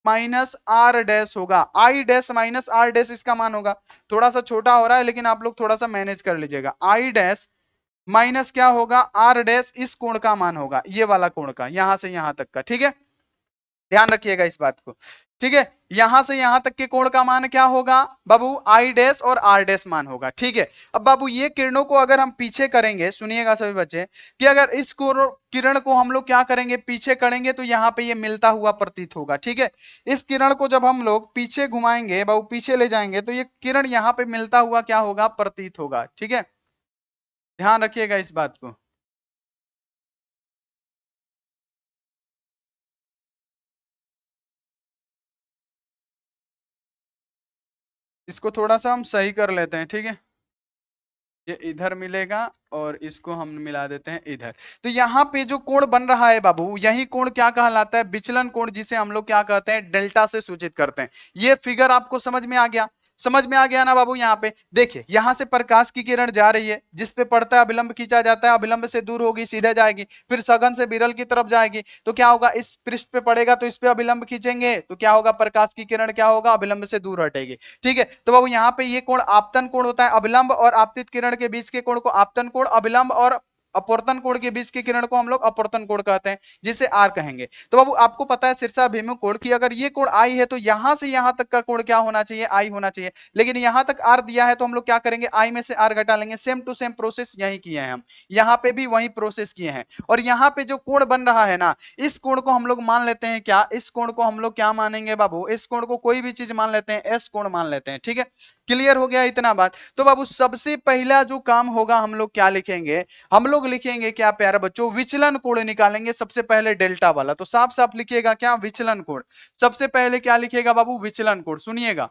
minus R dash होगा। I dash minus R dash इसका मान होगा। थोड़ा सा छोटा हो रहा है लेकिन आप लोग थोड़ा सा मैनेज कर लीजिएगा। आई डैश माइनस क्या होगा, आर डैश, इस कोण का मान होगा, ये वाला कोण का, यहां से यहां तक का। ठीक है, ध्यान रखिएगा इस बात को। ठीक है, यहां से यहां तक के कोण का मान क्या होगा बाबू, आई डैश और आर डैश मान होगा। ठीक है, अब बाबू ये किरणों को अगर हम पीछे करेंगे, सुनिएगा सभी बच्चे, कि अगर इस किरण को हम लोग क्या करेंगे, पीछे करेंगे तो यहाँ पे ये मिलता हुआ प्रतीत होगा। ठीक है, इस किरण को जब हम लोग पीछे घुमाएंगे बाबू, पीछे ले जाएंगे तो ये किरण यहाँ पे मिलता हुआ क्या होगा, प्रतीत होगा। ठीक है, ध्यान रखिएगा इस बात को। इसको थोड़ा सा हम सही कर लेते हैं। ठीक है, ये इधर मिलेगा और इसको हम मिला देते हैं इधर। तो यहाँ पे जो कोण बन रहा है बाबू, यही कोण क्या कहलाता है, विचलन कोण, जिसे हम लोग क्या कहते हैं, डेल्टा से सूचित करते हैं। ये फिगर आपको समझ में आ गया, समझ में आ गया ना बाबू। यहाँ पे देखिए, यहां से प्रकाश की किरण जा रही है, जिस पे पड़ता है अभिलंब खींचा जाता है, अभिलंब से दूर होगी सीधे जाएगी, फिर सघन से विरल की तरफ जाएगी। तो क्या होगा, इस पृष्ठ पे पड़ेगा तो इस पे अभिलंब खींचेंगे तो क्या होगा, प्रकाश की किरण क्या होगा, अभिलंब से दूर हटेगी। ठीक है, तो बाबू यहाँ पे ये कोण आपतन कोण होता है, अभिलंब और आपतित किरण के बीच के कोण को आपतन कोण, अभिलंब और अपवर्तन कोण के बीच की किरण को हम लोग अपवर्तन कोण कहते हैं, जिसे आर कहेंगे। तो बाबू आपको पता है शीर्षाभिमुख कोण की, अगर ये कोण आई है तो यहां से यहां तक का कोण क्या होना चाहिए, आई होना चाहिए। लेकिन यहां तक आर दिया है तो हम लोग क्या करेंगे, आई में से आर घटा लेंगे। सेम टू सेम प्रोसेस यही किए हैं हम, यहाँ पे भी वही प्रोसेस किए हैं। और यहाँ पे जो कोण बन रहा है ना, इस कोण को हम लोग मान लेते हैं क्या, इस कोण को हम लोग क्या मानेंगे बाबू, इस कोण को कोई भी चीज मान लेते हैं, एस कोण मान लेते हैं। ठीक है, क्लियर हो गया इतना बात। तो बाबू सबसे पहला जो काम होगा, हम लोग क्या लिखेंगे, हम लोग लिखेंगे क्या प्यारे बच्चों, विचलन कोण निकालेंगे सबसे पहले, डेल्टा वाला। तो साफ साफ लिखिएगा क्या, विचलन कोण। सबसे पहले क्या लिखिएगा बाबू, विचलन कोण। सुनिएगा,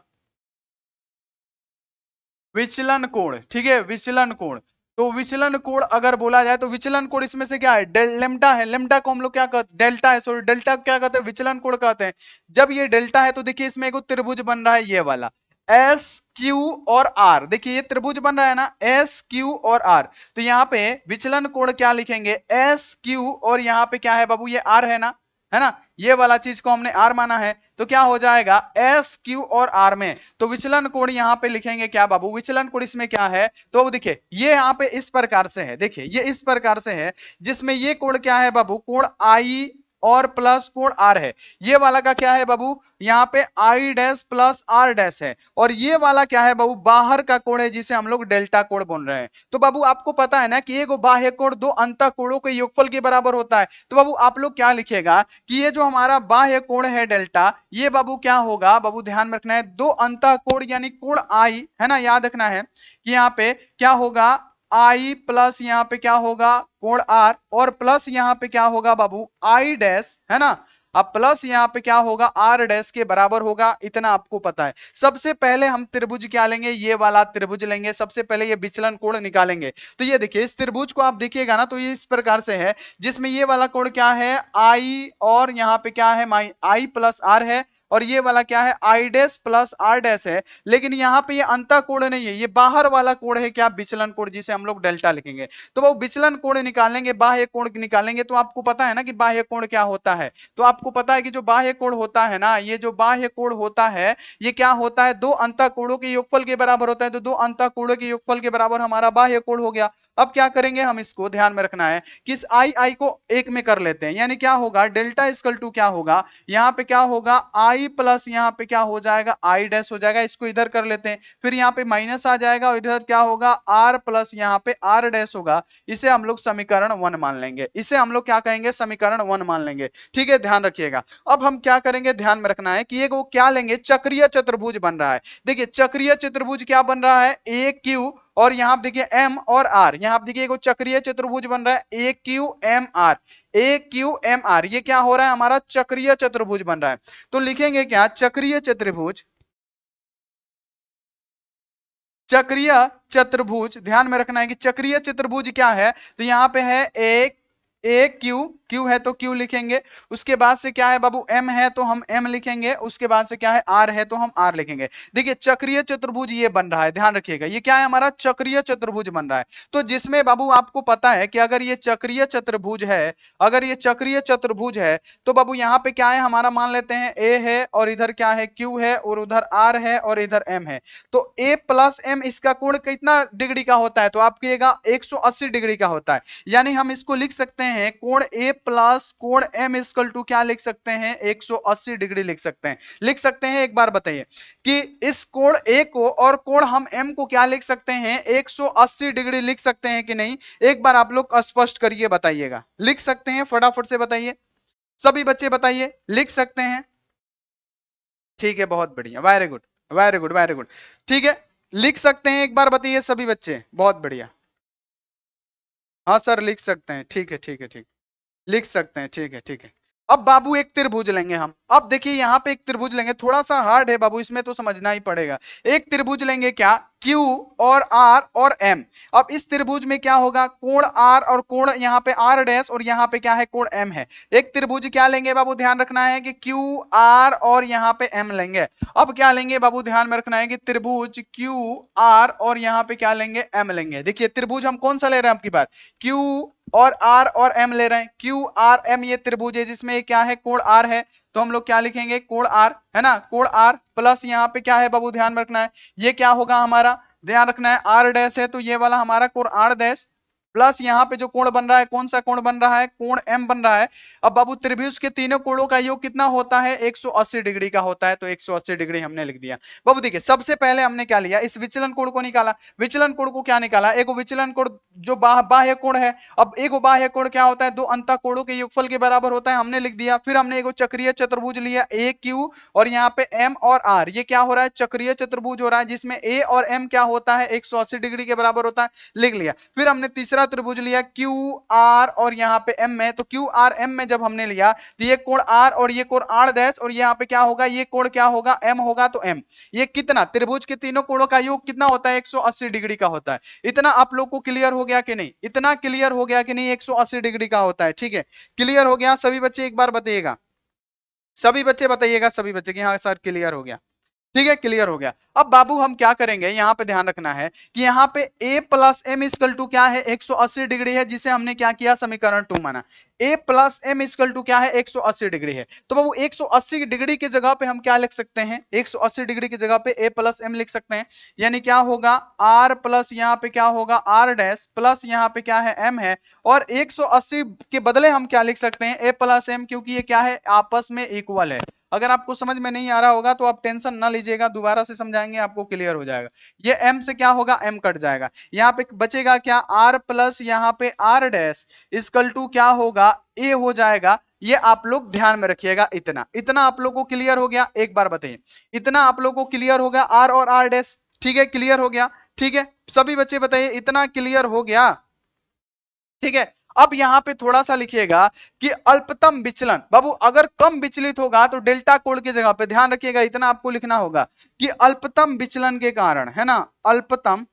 विचलन कोण। ठीक है, विचलन कोण। तो विचलन कोण अगर बोला जाए तो विचलन कोण इसमें से क्या है, लेम्डा है। लेम्डा को हम लोग क्या कहते हैं, डेल्टा है, सॉरी डेल्टा क्या कहते हैं, विचलन कोण कहते हैं। जब ये डेल्टा है तो देखिए इसमें एक त्रिभुज बन रहा है, ये वाला एस क्यू और आर। देखिए ये त्रिभुज बन रहा है ना, एस क्यू और आर। तो यहाँ पे विचलन कोण क्या लिखेंगे, एस क्यू, और यहाँ पे क्या है बाबू, ये आर है ना, है ना, ये वाला चीज को हमने आर माना है। तो क्या हो जाएगा, एस क्यू और आर में, तो विचलन कोण यहाँ पे लिखेंगे क्या बाबू, विचलन कोण इसमें क्या है, तो देखिए ये यहाँ पे इस प्रकार से है, देखिए ये इस प्रकार से है, जिसमें ये कोण क्या है बाबू, कोण आई और प्लस कोण आर है। ये वाला का क्या है बाबू, यहाँ पे I dash plus R dash है। और ये वाला क्या है बाबू, बाहर का कोण है, जिसे हम लोग डेल्टा कोण बोल रहे हैं। तो बाबू आपको पता है ना कि एक बाह्य कोण दो अंतः कोणों के योगफल के बराबर होता है। तो बाबू आप लोग क्या लिखेगा कि ये जो हमारा बाह्य कोण है डेल्टा, ये बाबू क्या होगा बाबू, ध्यान में रखना है, दो अंतः कोण यानी कोण आई है ना, याद रखना है कि यहाँ पे क्या होगा, आई प्लस यहाँ पे क्या होगा, कोण आर, और प्लस यहाँ पे क्या होगा बाबू, आई डैश, है ना। अब प्लस यहाँ पे क्या होगा, आर डैश के बराबर होगा, इतना आपको पता है। सबसे पहले हम त्रिभुज क्या लेंगे, ये वाला त्रिभुज लेंगे। सबसे पहले ये विचलन कोण निकालेंगे। तो ये देखिए इस त्रिभुज को आप देखिएगा ना, तो ये इस प्रकार से है, जिसमें ये वाला कोण क्या है, आई, और यहाँ पे क्या है, आई प्लस आर है, और ये वाला क्या है, I dash plus R dash है। लेकिन यहाँ पे ये अंतः कोण नहीं है, ये बाहर वाला कोण है, क्या, विचलन कोण, जिसे हम लोग डेल्टा लिखेंगे। तो वो विचलन कोण निकालेंगे, बाह्य कोण निकालेंगे, तो आपको पता है ना कि बाह्य कोण क्या होता है। तो आपको पता है कि जो बाह्य कोण होता है ना, ये जो बाह्य कोण होता है, ये क्या होता है, दो अंतः कोणों के योगफल के बराबर होता है। तो दो अंतः कोणों के योगफल के बराबर हमारा बाह्य कोण हो गया। अब क्या करेंगे, हम इसको ध्यान में रखना है कि इस आई आई को एक में कर लेते हैं, यानी क्या होगा, डेल्टा इक्वल टू क्या होगा, यहाँ पे क्या होगा, आई प्लस यहाँ पे क्या हो जाएगा, आई डैश हो जाएगा। इसको इधर कर लेते हैं, फिर यहाँ पे माइनस आ जाएगा और इधर क्या होगा, आर प्लस यहाँ पे आर डैश होगा। इसे हम लोग समीकरण 1 मान लेंगे, इसे हम लोग क्या कहेंगे, समीकरण 1 मान लेंगे। ठीक है, ध्यान रखिएगा। अब हम क्या करेंगे, ध्यान में रखना है कि एक वो क्या लेंगे, चक्रीय चतुर्भुज बन रहा है। देखिए चक्रीय चतुर्भुज क्या बन रहा है, ए क्यू और यहां आप देखिए एम और आर, यहां आप देखिए चक्रीय चतुर्भुज बन रहा है, ए क्यू एम आर, ए क्यू एम आर, ये क्या हो रहा है, हमारा चक्रीय चतुर्भुज बन रहा है। तो लिखेंगे क्या, चक्रीय चतुर्भुज, चक्रीय चतुर्भुज, ध्यान में रखना है कि चक्रीय चतुर्भुज क्या है। तो यहां पे है एक ए क्यू, क्यू है तो क्यू लिखेंगे, उसके बाद से क्या है बाबू, एम है तो हम एम लिखेंगे, उसके बाद से क्या है, आर है तो हम आर लिखेंगे। देखिए चक्रीय चतुर्भुज ये बन रहा है, ध्यान रखिएगा, ये क्या है, हमारा चक्रीय चतुर्भुज बन रहा है। तो जिसमें बाबू आपको पता है कि अगर ये चक्रीय चतुर्भुज है, अगर ये चक्रीय चतुर्भुज है, तो बाबू यहाँ पे क्या है, हमारा मान लेते हैं ए है और इधर क्या है, क्यू है और उधर आर है और इधर एम है। तो ए प्लस एम, इसका कोण कितना डिग्री का होता है, तो आप कहिएगा 180 डिग्री का होता है। यानी हम इसको लिख सकते हैं, कोण ए प्लस कोण एम इक्वल टू क्या लिख सकते हैं, 180 डिग्री लिख सकते हैं। लिख सकते हैं, एक बार बताइए कि इस कोण ए को और कोण हम एम को क्या लिख सकते हैं, 180 डिग्री लिख सकते हैं कि नहीं, एक बार आप लोग स्पष्ट करिए, बताइएगा। लिख सकते हैं, फटाफट से बताइए, सभी बच्चे बताइए, लिख सकते हैं। ठीक है, बहुत बढ़िया, very good, very good, very good. ठीक है, लिख सकते हैं, एक बार बताइए सभी बच्चे, बहुत बढ़िया। हाँ सर, लिख सकते हैं, ठीक है, ठीक है, ठीक, लिख सकते हैं, ठीक है, ठीक है। अब बाबू एक त्रिभुज लेंगे हम, अब देखिए यहाँ पे एक त्रिभुज लेंगे, थोड़ा सा हार्ड है बाबू, इसमें तो समझना ही पड़ेगा। एक त्रिभुज लेंगे क्या, Q और R और M। अब इस त्रिभुज में क्या होगा, कोण R और कोण यहाँ पे R डैश और यहाँ पे क्या है, कोण M है। एक त्रिभुज क्या लेंगे बाबू, ध्यान रखना है कि Q R और यहाँ पे M लेंगे। अब क्या लेंगे बाबू, ध्यान में रखना है कि त्रिभुज Q R और यहाँ पे क्या लेंगे, M लेंगे। देखिए त्रिभुज हम कौन सा ले रहे हैं आपकी बात, Q और R और M ले रहे हैं। Q R M ये त्रिभुज है जिसमें क्या है, कोण R है, तो हम लोग क्या लिखेंगे, कोण R, है ना, कोण R प्लस यहाँ पे क्या है बाबू, ध्यान में रखना है, ये क्या होगा हमारा, ध्यान रखना है, आर डैश है तो ये वाला हमारा कोण आर डैश प्लस यहाँ पे जो कोण बन रहा है, कौन सा कोण बन रहा है, कोण एम बन रहा है। अब बाबू त्रिभुज के तीनों कोणों का योग कितना होता है, 180 डिग्री का होता है, तो 180 डिग्री हमने लिख दिया। बाबू देखिए सबसे पहले हमने क्या लिया, इस विचलन कोण को निकाला। विचलन कोण को क्या निकाला, एक विचलन कोण जो बाह्य कोण है। अब एक बाह्य कोण क्या होता है, दो अंतः कोणों के योगफल के बराबर होता है, हमने लिख दिया। फिर हमने एक चक्रीय चतुर्भुज लिया, ए क्यू और यहाँ पे एम और आर, ये क्या हो रहा है, चक्रीय चतुर्भुज हो रहा है जिसमें ए और एम क्या होता है, 180 डिग्री के बराबर होता है, लिख लिया। फिर हमने तीसरा त्रिभुज लिया, क्यू आर और यहाँ पे एम में, तो क्यू आर एम में जब हमने लिया तो ये कोण आर और ये कोण आर डैश और यहाँ पे क्या होगा, ये कोण क्या होगा, एम होगा, तो एम ये कितना, त्रिभुज के तीनों कोणों का योग कितना होता है, 180 डिग्री का होता है। इतना आप लोग को क्लियर हो गया कि नहीं, इतना क्लियर हो गया कि नहीं, 180 डिग्री का होता है। ठीक है, क्लियर हो गया सभी बच्चे, एक बार बताइएगा, सभी बच्चे बताइएगा, सभी बच्चे कि हाँ सर क्लियर हो गया। ठीक है, क्लियर हो गया। अब बाबू हम क्या करेंगे, यहाँ पे ध्यान रखना है कि यहाँ पे a plus M equal to क्या है, 180 डिग्री है, जिसे हमने क्या किया, समीकरण 2 माना। a plus M equal to क्या है, 180 डिग्री है। तो बाबू 180 डिग्री की जगह पे हम क्या लिख सकते हैं, 180 डिग्री की जगह पे a प्लस एम लिख सकते हैं। यानी क्या होगा, r प्लस यहाँ पे क्या होगा, r डैश प्लस यहाँ पे क्या है, m है, और 180 के बदले हम क्या लिख सकते हैं, a प्लस एम, क्योंकि ये क्या है, आपस में इक्वल है। अगर आपको समझ में नहीं आ रहा होगा तो आप टेंशन ना लीजिएगा, दोबारा से समझाएंगे, आपको क्लियर हो जाएगा। ये m से क्या होगा, m कट जाएगा, यहाँ पे बचेगा क्या, r प्लस यहाँ पे r डैश इक्वल टू क्या होगा, a हो जाएगा। ये आप लोग ध्यान में रखिएगा, इतना इतना आप लोगों को क्लियर हो गया, एक बार बताइए, इतना आप लोगों को क्लियर हो गया, r और r डैश, ठीक है, क्लियर हो गया। ठीक है, सभी बच्चे बताइए, इतना क्लियर हो गया। ठीक है, अब यहां पे थोड़ा सा लिखिएगा कि अल्पतम विचलन, बाबू अगर कम विचलित होगा तो डेल्टा कोण की जगह पे ध्यान रखिएगा, इतना आपको लिखना होगा कि अल्पतम विचलन के कारण, है ना, अल्पतम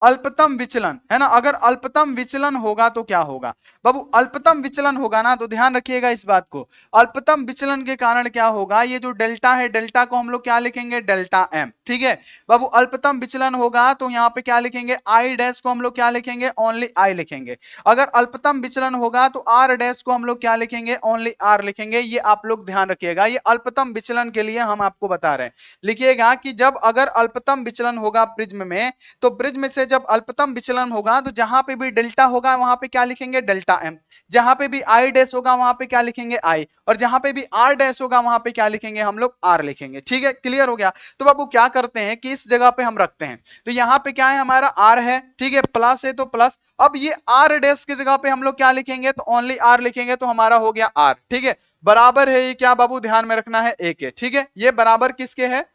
अल्पतम विचलन, है ना। अगर अल्पतम विचलन होगा तो क्या होगा बाबू, अल्पतम विचलन होगा ना, तो ध्यान रखिएगा इस बात को। अल्पतम विचलन के कारण क्या होगा, ये जो डेल्टा है, डेल्टा को हम लोग क्या लिखेंगे, डेल्टा एम, ठीक है बाबू। अल्पतम विचलन होगा तो यहाँ पे क्या लिखेंगे, आई डैश को हम लोग क्या लिखेंगे, ओनली आई लिखेंगे। अगर अल्पतम विचलन होगा तो आर डैश को हम लोग क्या लिखेंगे, ओनली आर लिखेंगे। ये आप लोग ध्यान रखिएगा, ये अल्पतम विचलन के लिए हम आपको बता रहे हैं। लिखिएगा कि जब अगर अल्पतम विचलन होगा प्रिज्म में, तो प्रिज्म से जब अल्पतम विचलन होगा तो जहां पे भी डेल्टा होगा वहां पे क्या लिखेंगे, डेल्टा एम। जहां पे भी आई डैश होगा वहां पे क्या लिखेंगे, आई। और जहां पे भी आर डैश होगा वहां पे क्या लिखेंगे, हम लोग आर लिखेंगे। ठीक है, क्लियर हो गया। तो बाबू क्या करते हैं कि इस जगह पे हम रखते हैं, तो यहां पे क्या है, हमारा आर है, ठीक है, प्लस है तो प्लस। अब ये आर डैश की जगह पे हम लोग क्या लिखेंगे, तो ओनली आर लिखेंगे, तो हमारा हो गया आर। ठीक है, बराबर है ये क्या बाबू, ध्यान में रखना है, ए के। ठीक है, ये बराबर किसके है,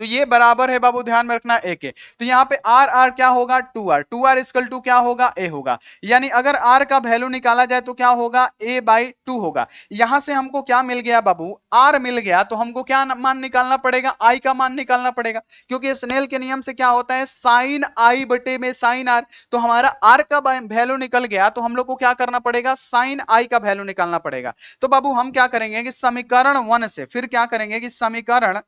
तो ये बराबर है बाबू, ध्यान में रखना ए के। तो यहाँ पे आर आर क्या होगा, two R, two R equal to क्या होगा, ए होगा। यानी अगर आर का वैल्यू निकाला जाए तो क्या होगा, ए बाई टू होगा। यहां से हमको क्या मिल गया बाबू, आर मिल गया, तो हमको क्या मान निकालना पड़ेगा, आई का मान निकालना पड़ेगा। क्योंकि स्नेल के नियम से क्या होता है, साइन आई बटे में साइन आर। तो हमारा आर का वैल्यू निकल गया, तो हम लोग को क्या करना पड़ेगा, साइन आई का वैल्यू निकालना पड़ेगा। तो बाबू हम क्या करेंगे कि समीकरण 1 से फिर क्या करेंगे कि समीकरण,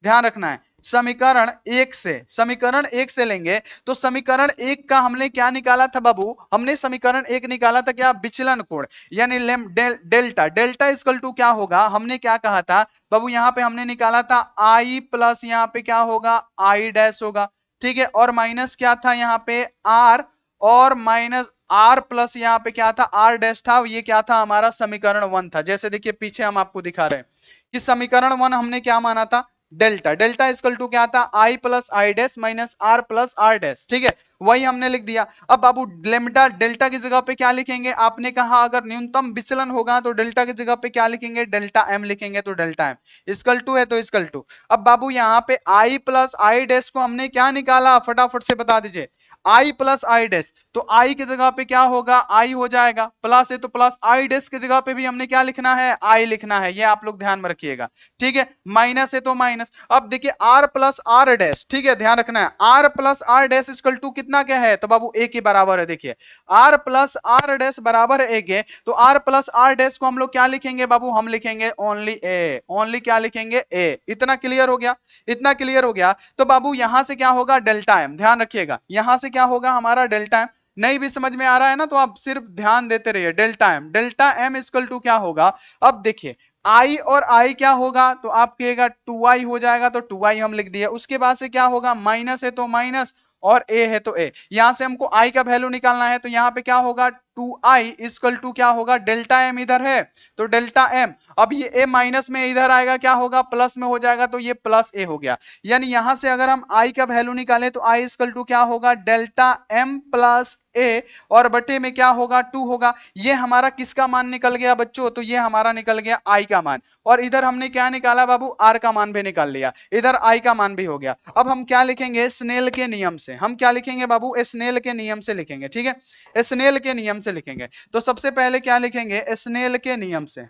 ध्यान रखना है, समीकरण एक से, समीकरण एक से लेंगे। तो समीकरण एक का हमने क्या निकाला था बाबू, हमने समीकरण एक निकाला था क्या, विचलन कोण, यानी डेल्टा। डेल्टा इक्वल टू क्या होगा, हमने क्या कहा था बाबू, यहां पे हमने निकाला था आई प्लस यहाँ पे क्या होगा, आई डैश होगा। ठीक है, और माइनस क्या था यहाँ पे, आर, और माइनस आर प्लस यहाँ पे क्या था, आर डैश था। ये क्या था, हमारा समीकरण 1 था। जैसे देखिए पीछे हम आपको दिखा रहे हैं कि समीकरण 1 हमने क्या माना था, डेल्टा। डेल्टा इक्वल टू क्या था, I plus I dash minus R plus R dash. ठीक है, वही हमने लिख दिया। अब बाबू लेमडा, डेल्टा की जगह पे क्या लिखेंगे, आपने कहा अगर न्यूनतम विचलन होगा तो डेल्टा की जगह पे क्या लिखेंगे, डेल्टा एम लिखेंगे। तो डेल्टा एम इक्वल टू है तो इक्वल टू। अब बाबू यहाँ पे आई प्लस आई डैश को हमने क्या निकाला, फटाफट से बता दीजिए, आई प्लस आई डैश। तो आई की जगह पे क्या होगा, आई हो जाएगा, प्लस है तो प्लस, आई डैश की जगह पे भी हमने क्या लिखना है, आई लिखना है। ये आप लोग ध्यान में रखिएगा। ठीक है, माइनस है तो माइनस। अब देखिए आर प्लस आर डैश, ठीक है, ध्यान रखना है, R plus R dash equal to कितना क्या है, तो बाबू ए के बराबर है। देखिए आर प्लस आर डैश बराबर है ए के, तो आर प्लस आर डैश को हम लोग क्या लिखेंगे बाबू, हम लिखेंगे ओनली ए। ओनली क्या लिखेंगे, ए। इतना क्लियर हो गया, इतना क्लियर हो गया। तो बाबू यहां से क्या होगा, डेल्टा एम, ध्यान रखिएगा, यहां से क्या होगा हमारा डेल्टा एम। नहीं भी समझ में आ रहा है ना, तो आप सिर्फ ध्यान देते रहिए। Delta M, delta M equal to क्या होगा, अब देखिए आई और आई क्या होगा, तो आप कहेगा 2i हो जाएगा, तो 2i हम लिख दिए। उसके बाद से क्या होगा, माइनस है तो माइनस, और ए है तो ए। यहां से हमको आई का वैल्यू निकालना है, तो यहां पे क्या होगा, 2i इक्वल टू क्या होगा, डेल्टा एम इधर है तो डेल्टा एम। अब ये ए माइनस में इधर आएगा, क्या होगा, प्लस में हो जाएगा, तो ये प्लस ए हो गया। यानी यहां से अगर हम आई का वैल्यू निकालें तो आई इक्वल टू क्या होगा, डेल्टा एम प्लस ए, और बटे में क्या होगा, 2 होगा। ये हमारा किसका मान निकल गया बच्चों, तो ये हमारा निकल गया आई का मान। और इधर हमने क्या निकाला बाबू, आर का मान भी निकाल लिया, इधर आई का मान भी हो गया। अब हम क्या लिखेंगे, स्नेल के नियम से। हम क्या लिखेंगे बाबू, स्नेल के नियम से लिखेंगे। ठीक है, स्नेल के नियम से लिखेंगे। तो सबसे पहले क्या लिखेंगे, स्नेल के नियम से।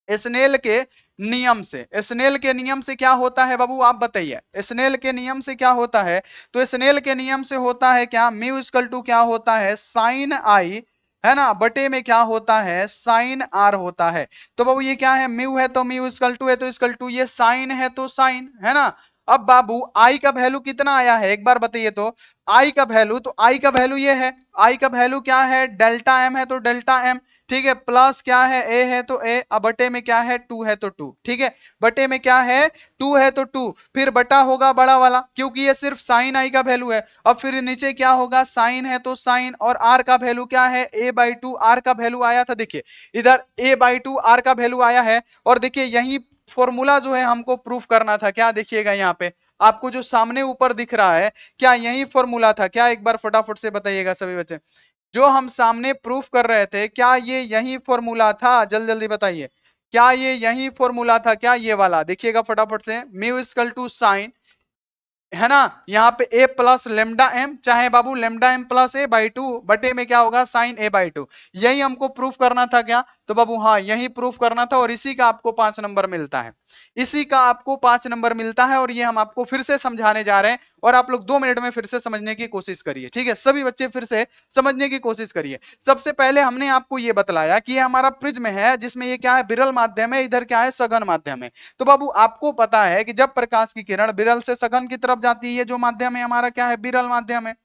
स्नेल के नियम से, स्नेल के नियम से क्या होता है बाबू, आप बताइए, स्नेल के नियम से क्या होता है। तो स्नेल के नियम से होता है क्या, म्यू इक्वल टू क्या होता है, साइन आई, है ना, बटे में क्या होता है, साइन आर होता है। तो बाबू ये क्या है, म्यू है तो म्यू इक्वल टू है तो इक्वल टू, ये साइन है तो साइन, है ना। अब बाबू आई का वैल्यू कितना आया है, एक बार बताइए तो। आई का वैल्यू, तो आई का वैल्यू ये है, आई का वैल्यू क्या है, डेल्टा एम है तो डेल्टा एम। ठीक है, प्लस क्या है, ए है तो ए, अब बटे में क्या है, 2 है तो 2। ठीक है, बटे में क्या है, 2 है तो 2, फिर बटा होगा बड़ा वाला, क्योंकि ये सिर्फ साइन आई का वैल्यू है। अब फिर नीचे क्या होगा, साइन है तो साइन, और आर का वैल्यू क्या है, ए बाई टू। आर का वैल्यू आया था, देखिए इधर ए बाई टू आर का वैल्यू आया है। और देखिए यही फॉर्मूला जो है हमको प्रूफ करना था, क्या देखिएगा यहाँ पे आपको जो सामने ऊपर दिख रहा है, क्या यही फॉर्मूला था क्या, एक बार फटाफट से बताइएगा सभी बच्चे। जो हम सामने प्रूफ कर रहे थे, क्या ये यही फॉर्मूला था, जल्दी जल्दी बताइए, क्या ये यही फॉर्मूला था क्या, ये वाला देखिएगा फटाफट से, म्यू इक्वल टू साइन, है ना, यहाँ पे ए प्लस लेमडा एम, चाहे बाबू lambda M plus A by two, बटे में क्या होगा, साइन ए बाई टू। यही हमको प्रूफ करना था क्या, तो बाबू हाँ, यही प्रूफ करना था और इसी का आपको 5 नंबर मिलता है, इसी का आपको 5 नंबर मिलता है। और ये हम आपको फिर से समझाने जा रहे हैं और आप लोग 2 मिनट में फिर से समझने की कोशिश करिए, ठीक है? सभी बच्चे फिर से समझने की कोशिश करिए। सबसे पहले हमने आपको ये बतलाया कि ये हमारा प्रिज्म है, जिसमें ये क्या है, विरल माध्यम है, इधर क्या है, सघन माध्यम है। तो बाबू आपको पता है कि जब प्रकाश की किरण विरल से सघन की तरफ जाती है, जो माध्यम है हमारा क्या है, विरल माध्यम है,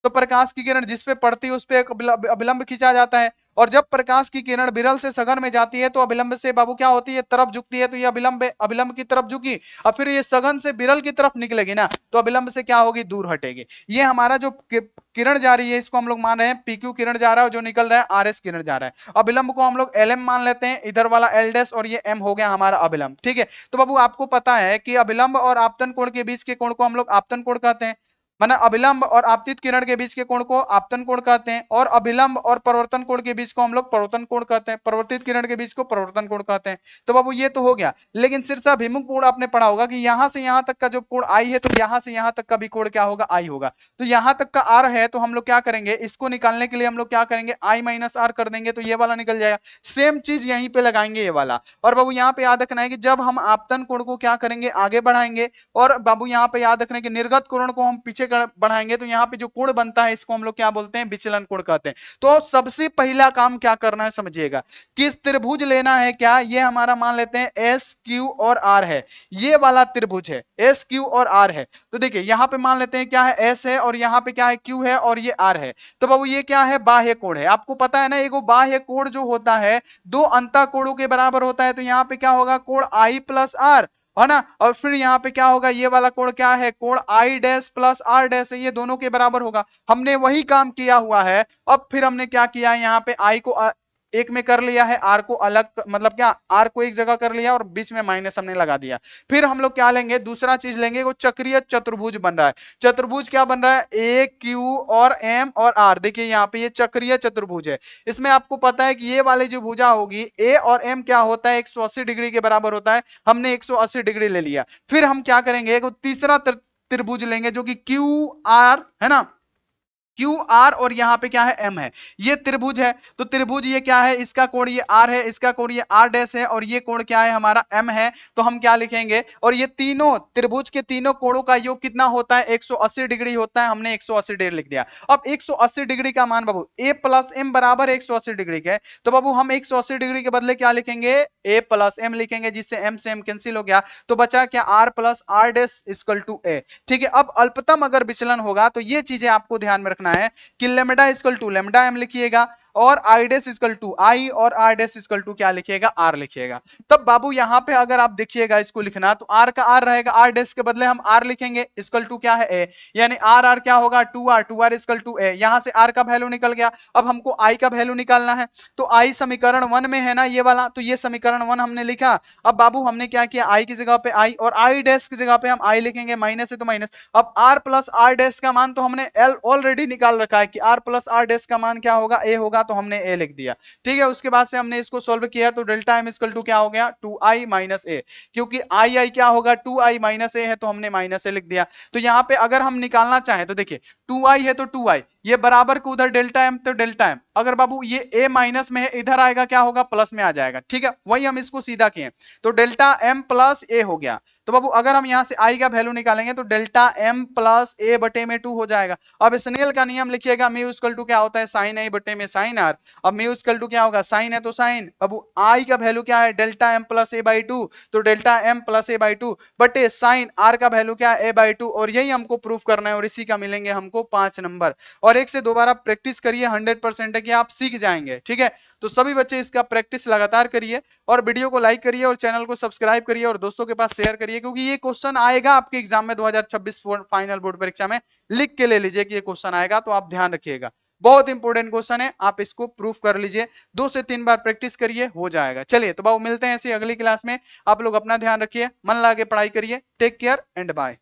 तो प्रकाश की किरण जिस पे पड़ती है उस पे एक अभिलंब खींचा जाता है। और जब प्रकाश की किरण विरल से सघन में जाती है तो अभिलंब से बाबू क्या होती है, तरफ झुकती है, तो ये अभिलंब अभिलंब की तरफ झुकी, और फिर ये सघन से विरल की तरफ निकलेगी ना, तो अभिलंब से क्या होगी, दूर हटेगी। ये हमारा जो किरण जा रही है इसको हम लोग मान रहे हैं पीक्यू किरण जा रहा है, जो निकल रहा है आरएस किरण जा रहा है। अभिलंब को हम लोग एल एम मान लेते हैं, इधर वाला एल डैश और ये एम हो गया हमारा अभिलंब, ठीक है? तो बाबू आपको पता है कि अभिलंब और आपतन कोण के बीच के कोण को हम लोग आपतन कोण कहते हैं, माना अभिलंब और आपतित किरण के बीच के कोण को आपतन कोण कहते हैं, और अभिलंब और परिवर्तन कोण के बीच को हम लोग परिवर्तन कोण कहते हैं, परिवर्तित किरण के बीच को परिवर्तन कोण कहते हैं। तो बाबू ये तो हो गया, लेकिन शीर्षाभिमुख कोण आपने पढ़ा होगा कि यहां से यहां तक का जो कोण आई है, तो यहां से यहां तक का भी कोण क्या होगा, आई होगा। तो यहां तक का आर है, तो हम लोग क्या करेंगे, इसको निकालने के लिए हम लोग क्या करेंगे, आई माइनस आर कर देंगे, तो ये वाला निकल जाएगा। सेम चीज यहीं पे लगाएंगे, ये वाला। और बाबू यहाँ पे याद रखना है कि जब हम आपतन कोण को क्या करेंगे, आगे बढ़ाएंगे, और बाबू यहाँ पे याद रखना है कि निर्गत कोण को हम पीछे बढ़ाएंगे, तो यहाँ पे जो कोण बनता है इसको हम लोग क्या बोलते हैं, विचलन कोण कहते हैं। तो सबसे पहला काम क्या करना है समझिएगा, किस त्रिभुज लेना है, क्या ये हमारा मान लेते हैं एस क्यू और आर है, ये वाला त्रिभुज है, एस क्यू और आर है। तो देखिए यहाँ पे मान लेते हैं क्या है, एस है, और यहाँ पे क्या है, क्यू है, और ये आर है। तो बाबू ये क्या है, बाह्य कोण है। आपको पता है ना, एगो बाह्य कोण जो होता है दो अंतः कोणों के बराबर होता है, तो यहाँ पे क्या होगा, कोण आई प्लस आर, है ना? और फिर यहाँ पे क्या होगा, ये वाला कोण क्या है, कोण I dash plus R dash है, ये दोनों के बराबर होगा। हमने वही काम किया हुआ है। अब फिर हमने क्या किया है, यहाँ पे आई को एक में कर लिया है, आर को अलग, मतलब क्या, आर को एक जगह कर लिया और बीच में माइनस हमने लगा दिया। फिर हम लोग क्या लेंगे, दूसरा चीज लेंगे, वो चक्रीय चतुर्भुज बन रहा है। चतुर्भुज क्या बन रहा है, ए क्यू और एम और आर। देखिए यहाँ पे ये चक्रीय चतुर्भुज है। इसमें आपको पता है कि ये वाली जो भुजा होगी, ए और एम क्या होता है, 180 डिग्री के बराबर होता है। हमने 180 डिग्री ले लिया। फिर हम क्या करेंगे, एक तीसरा त्रिभुज लेंगे जो कि क्यू आर है ना, क्यू आर और यहाँ पे क्या है, एम है। ये त्रिभुज है, तो त्रिभुज ये क्या है, इसका कोण ये आर है, इसका कोण ये आर डैश है, और ये कोण क्या है हमारा, एम है। तो हम क्या लिखेंगे, और ये तीनों त्रिभुज के तीनों कोणों का योग कितना होता है, 180 डिग्री होता है। हमने 180 डिग्री लिख दिया। अब 180 डिग्री का मान बाबू, ए प्लस एम बराबर 180 डिग्री के, तो बाबू हम 180 डिग्री के बदले क्या लिखेंगे, ए प्लस एम लिखेंगे, जिससे एम से एम कैंसिल हो गया, तो बचा क्या, R plus R dash equal to A. ठीक है, अब अल्पतम अगर विचलन होगा तो ये चीजें आपको ध्यान में रखना है कि lambda equal to lambda M लिखिएगा, और आई डेस इक्वल टू आई, और आर डेस इक्वल टू क्या लिखिएगा, आर लिखिएगा। तब बाबू यहां पे अगर आप देखिएगा इसको लिखना, तो आर का आर रहेगा, आर डेस के बदले हम आर लिखेंगे, इक्वल टू क्या है, ए, यानी आर आर क्या होगा, टू आर इक्वल टू ए। यहां से आर का वैल्यू निकल गया। अब हमको आई का वैल्यू निकालना है, तो आई समीकरण 1 में है ना ये वाला, तो ये समीकरण 1 हमने लिखा। अब बाबू हमने क्या किया, आई की जगह पे आई, और आई डैश की जगह पे हम आई लिखेंगे, माइनस है तो माइनस। अब आर प्लस आर डैश का मान तो हमने एल ऑलरेडी निकाल रखा है कि आर प्लस आर डैश का मान क्या होगा, ए होगा, तो हमने ए लिख दिया। ठीक है, उसके बाद से हमने इसको सोल्व किया, तो डेल्टा एम इक्वल टू क्या हो गया, 2i माइनस ए, क्योंकि आई क्या होगा, 2i माइनस ए है, तो हमने माइनस ए लिख दिया। तो यहाँ पे अगर हम निकालना चाहें तो देखिए 2i है तो 2i, ये बराबर को उधर डेल्टा एम तो डेल्टा एम, अगर बाबू ये a माइनस में है, इधर आएगा क्या होगा, प्लस में आ जाएगा। ठीक है, वही हम इसको सीधा किए, तो डेल्टा एम प्लस ए हो गया। तो बाबू अगर हम यहां से i का वैल्यू निकालेंगे तो डेल्टा m प्लस ए बटे में 2 हो जाएगा। अब स्नेल का नियम लिखिएगा, म्यू इक्वल टू क्या होता है, साइन आई बटे में साइन आर। अब म्यू इक्वल टू क्या होगा, साइन है तो साइन, बाबू i का वैल्यू क्या है, delta m plus A by 2, तो delta m plus A by 2 बटे साइन r का वैल्यू क्या है, a बाई 2, और यही हमको प्रूफ करना है, और इसी का मिलेंगे हमको 5 नंबर। और एक से दोबारा प्रैक्टिस करिए, 100% है कि आप सीख जाएंगे। ठीक है, तो सभी बच्चे इसका प्रैक्टिस लगातार करिए, और वीडियो को लाइक करिए, और चैनल को सब्सक्राइब करिए, और दोस्तों के पास शेयर करिए, क्योंकि ये क्वेश्चन आएगा आपके एग्जाम में 2026 फाइनल बोर्ड परीक्षा में। लिख के ले लीजिए कि ये क्वेश्चन आएगा, तो आप ध्यान रखिएगा, बहुत इंपॉर्टेंट क्वेश्चन है, आप इसको प्रूफ कर लीजिए, 2 से 3 बार प्रैक्टिस करिए, हो जाएगा। चलिए तो बाबू मिलते हैं ऐसे अगली क्लास में, आप लोग अपना ध्यान रखिए, मन लगा के पढ़ाई करिए, टेक केयर एंड बाय।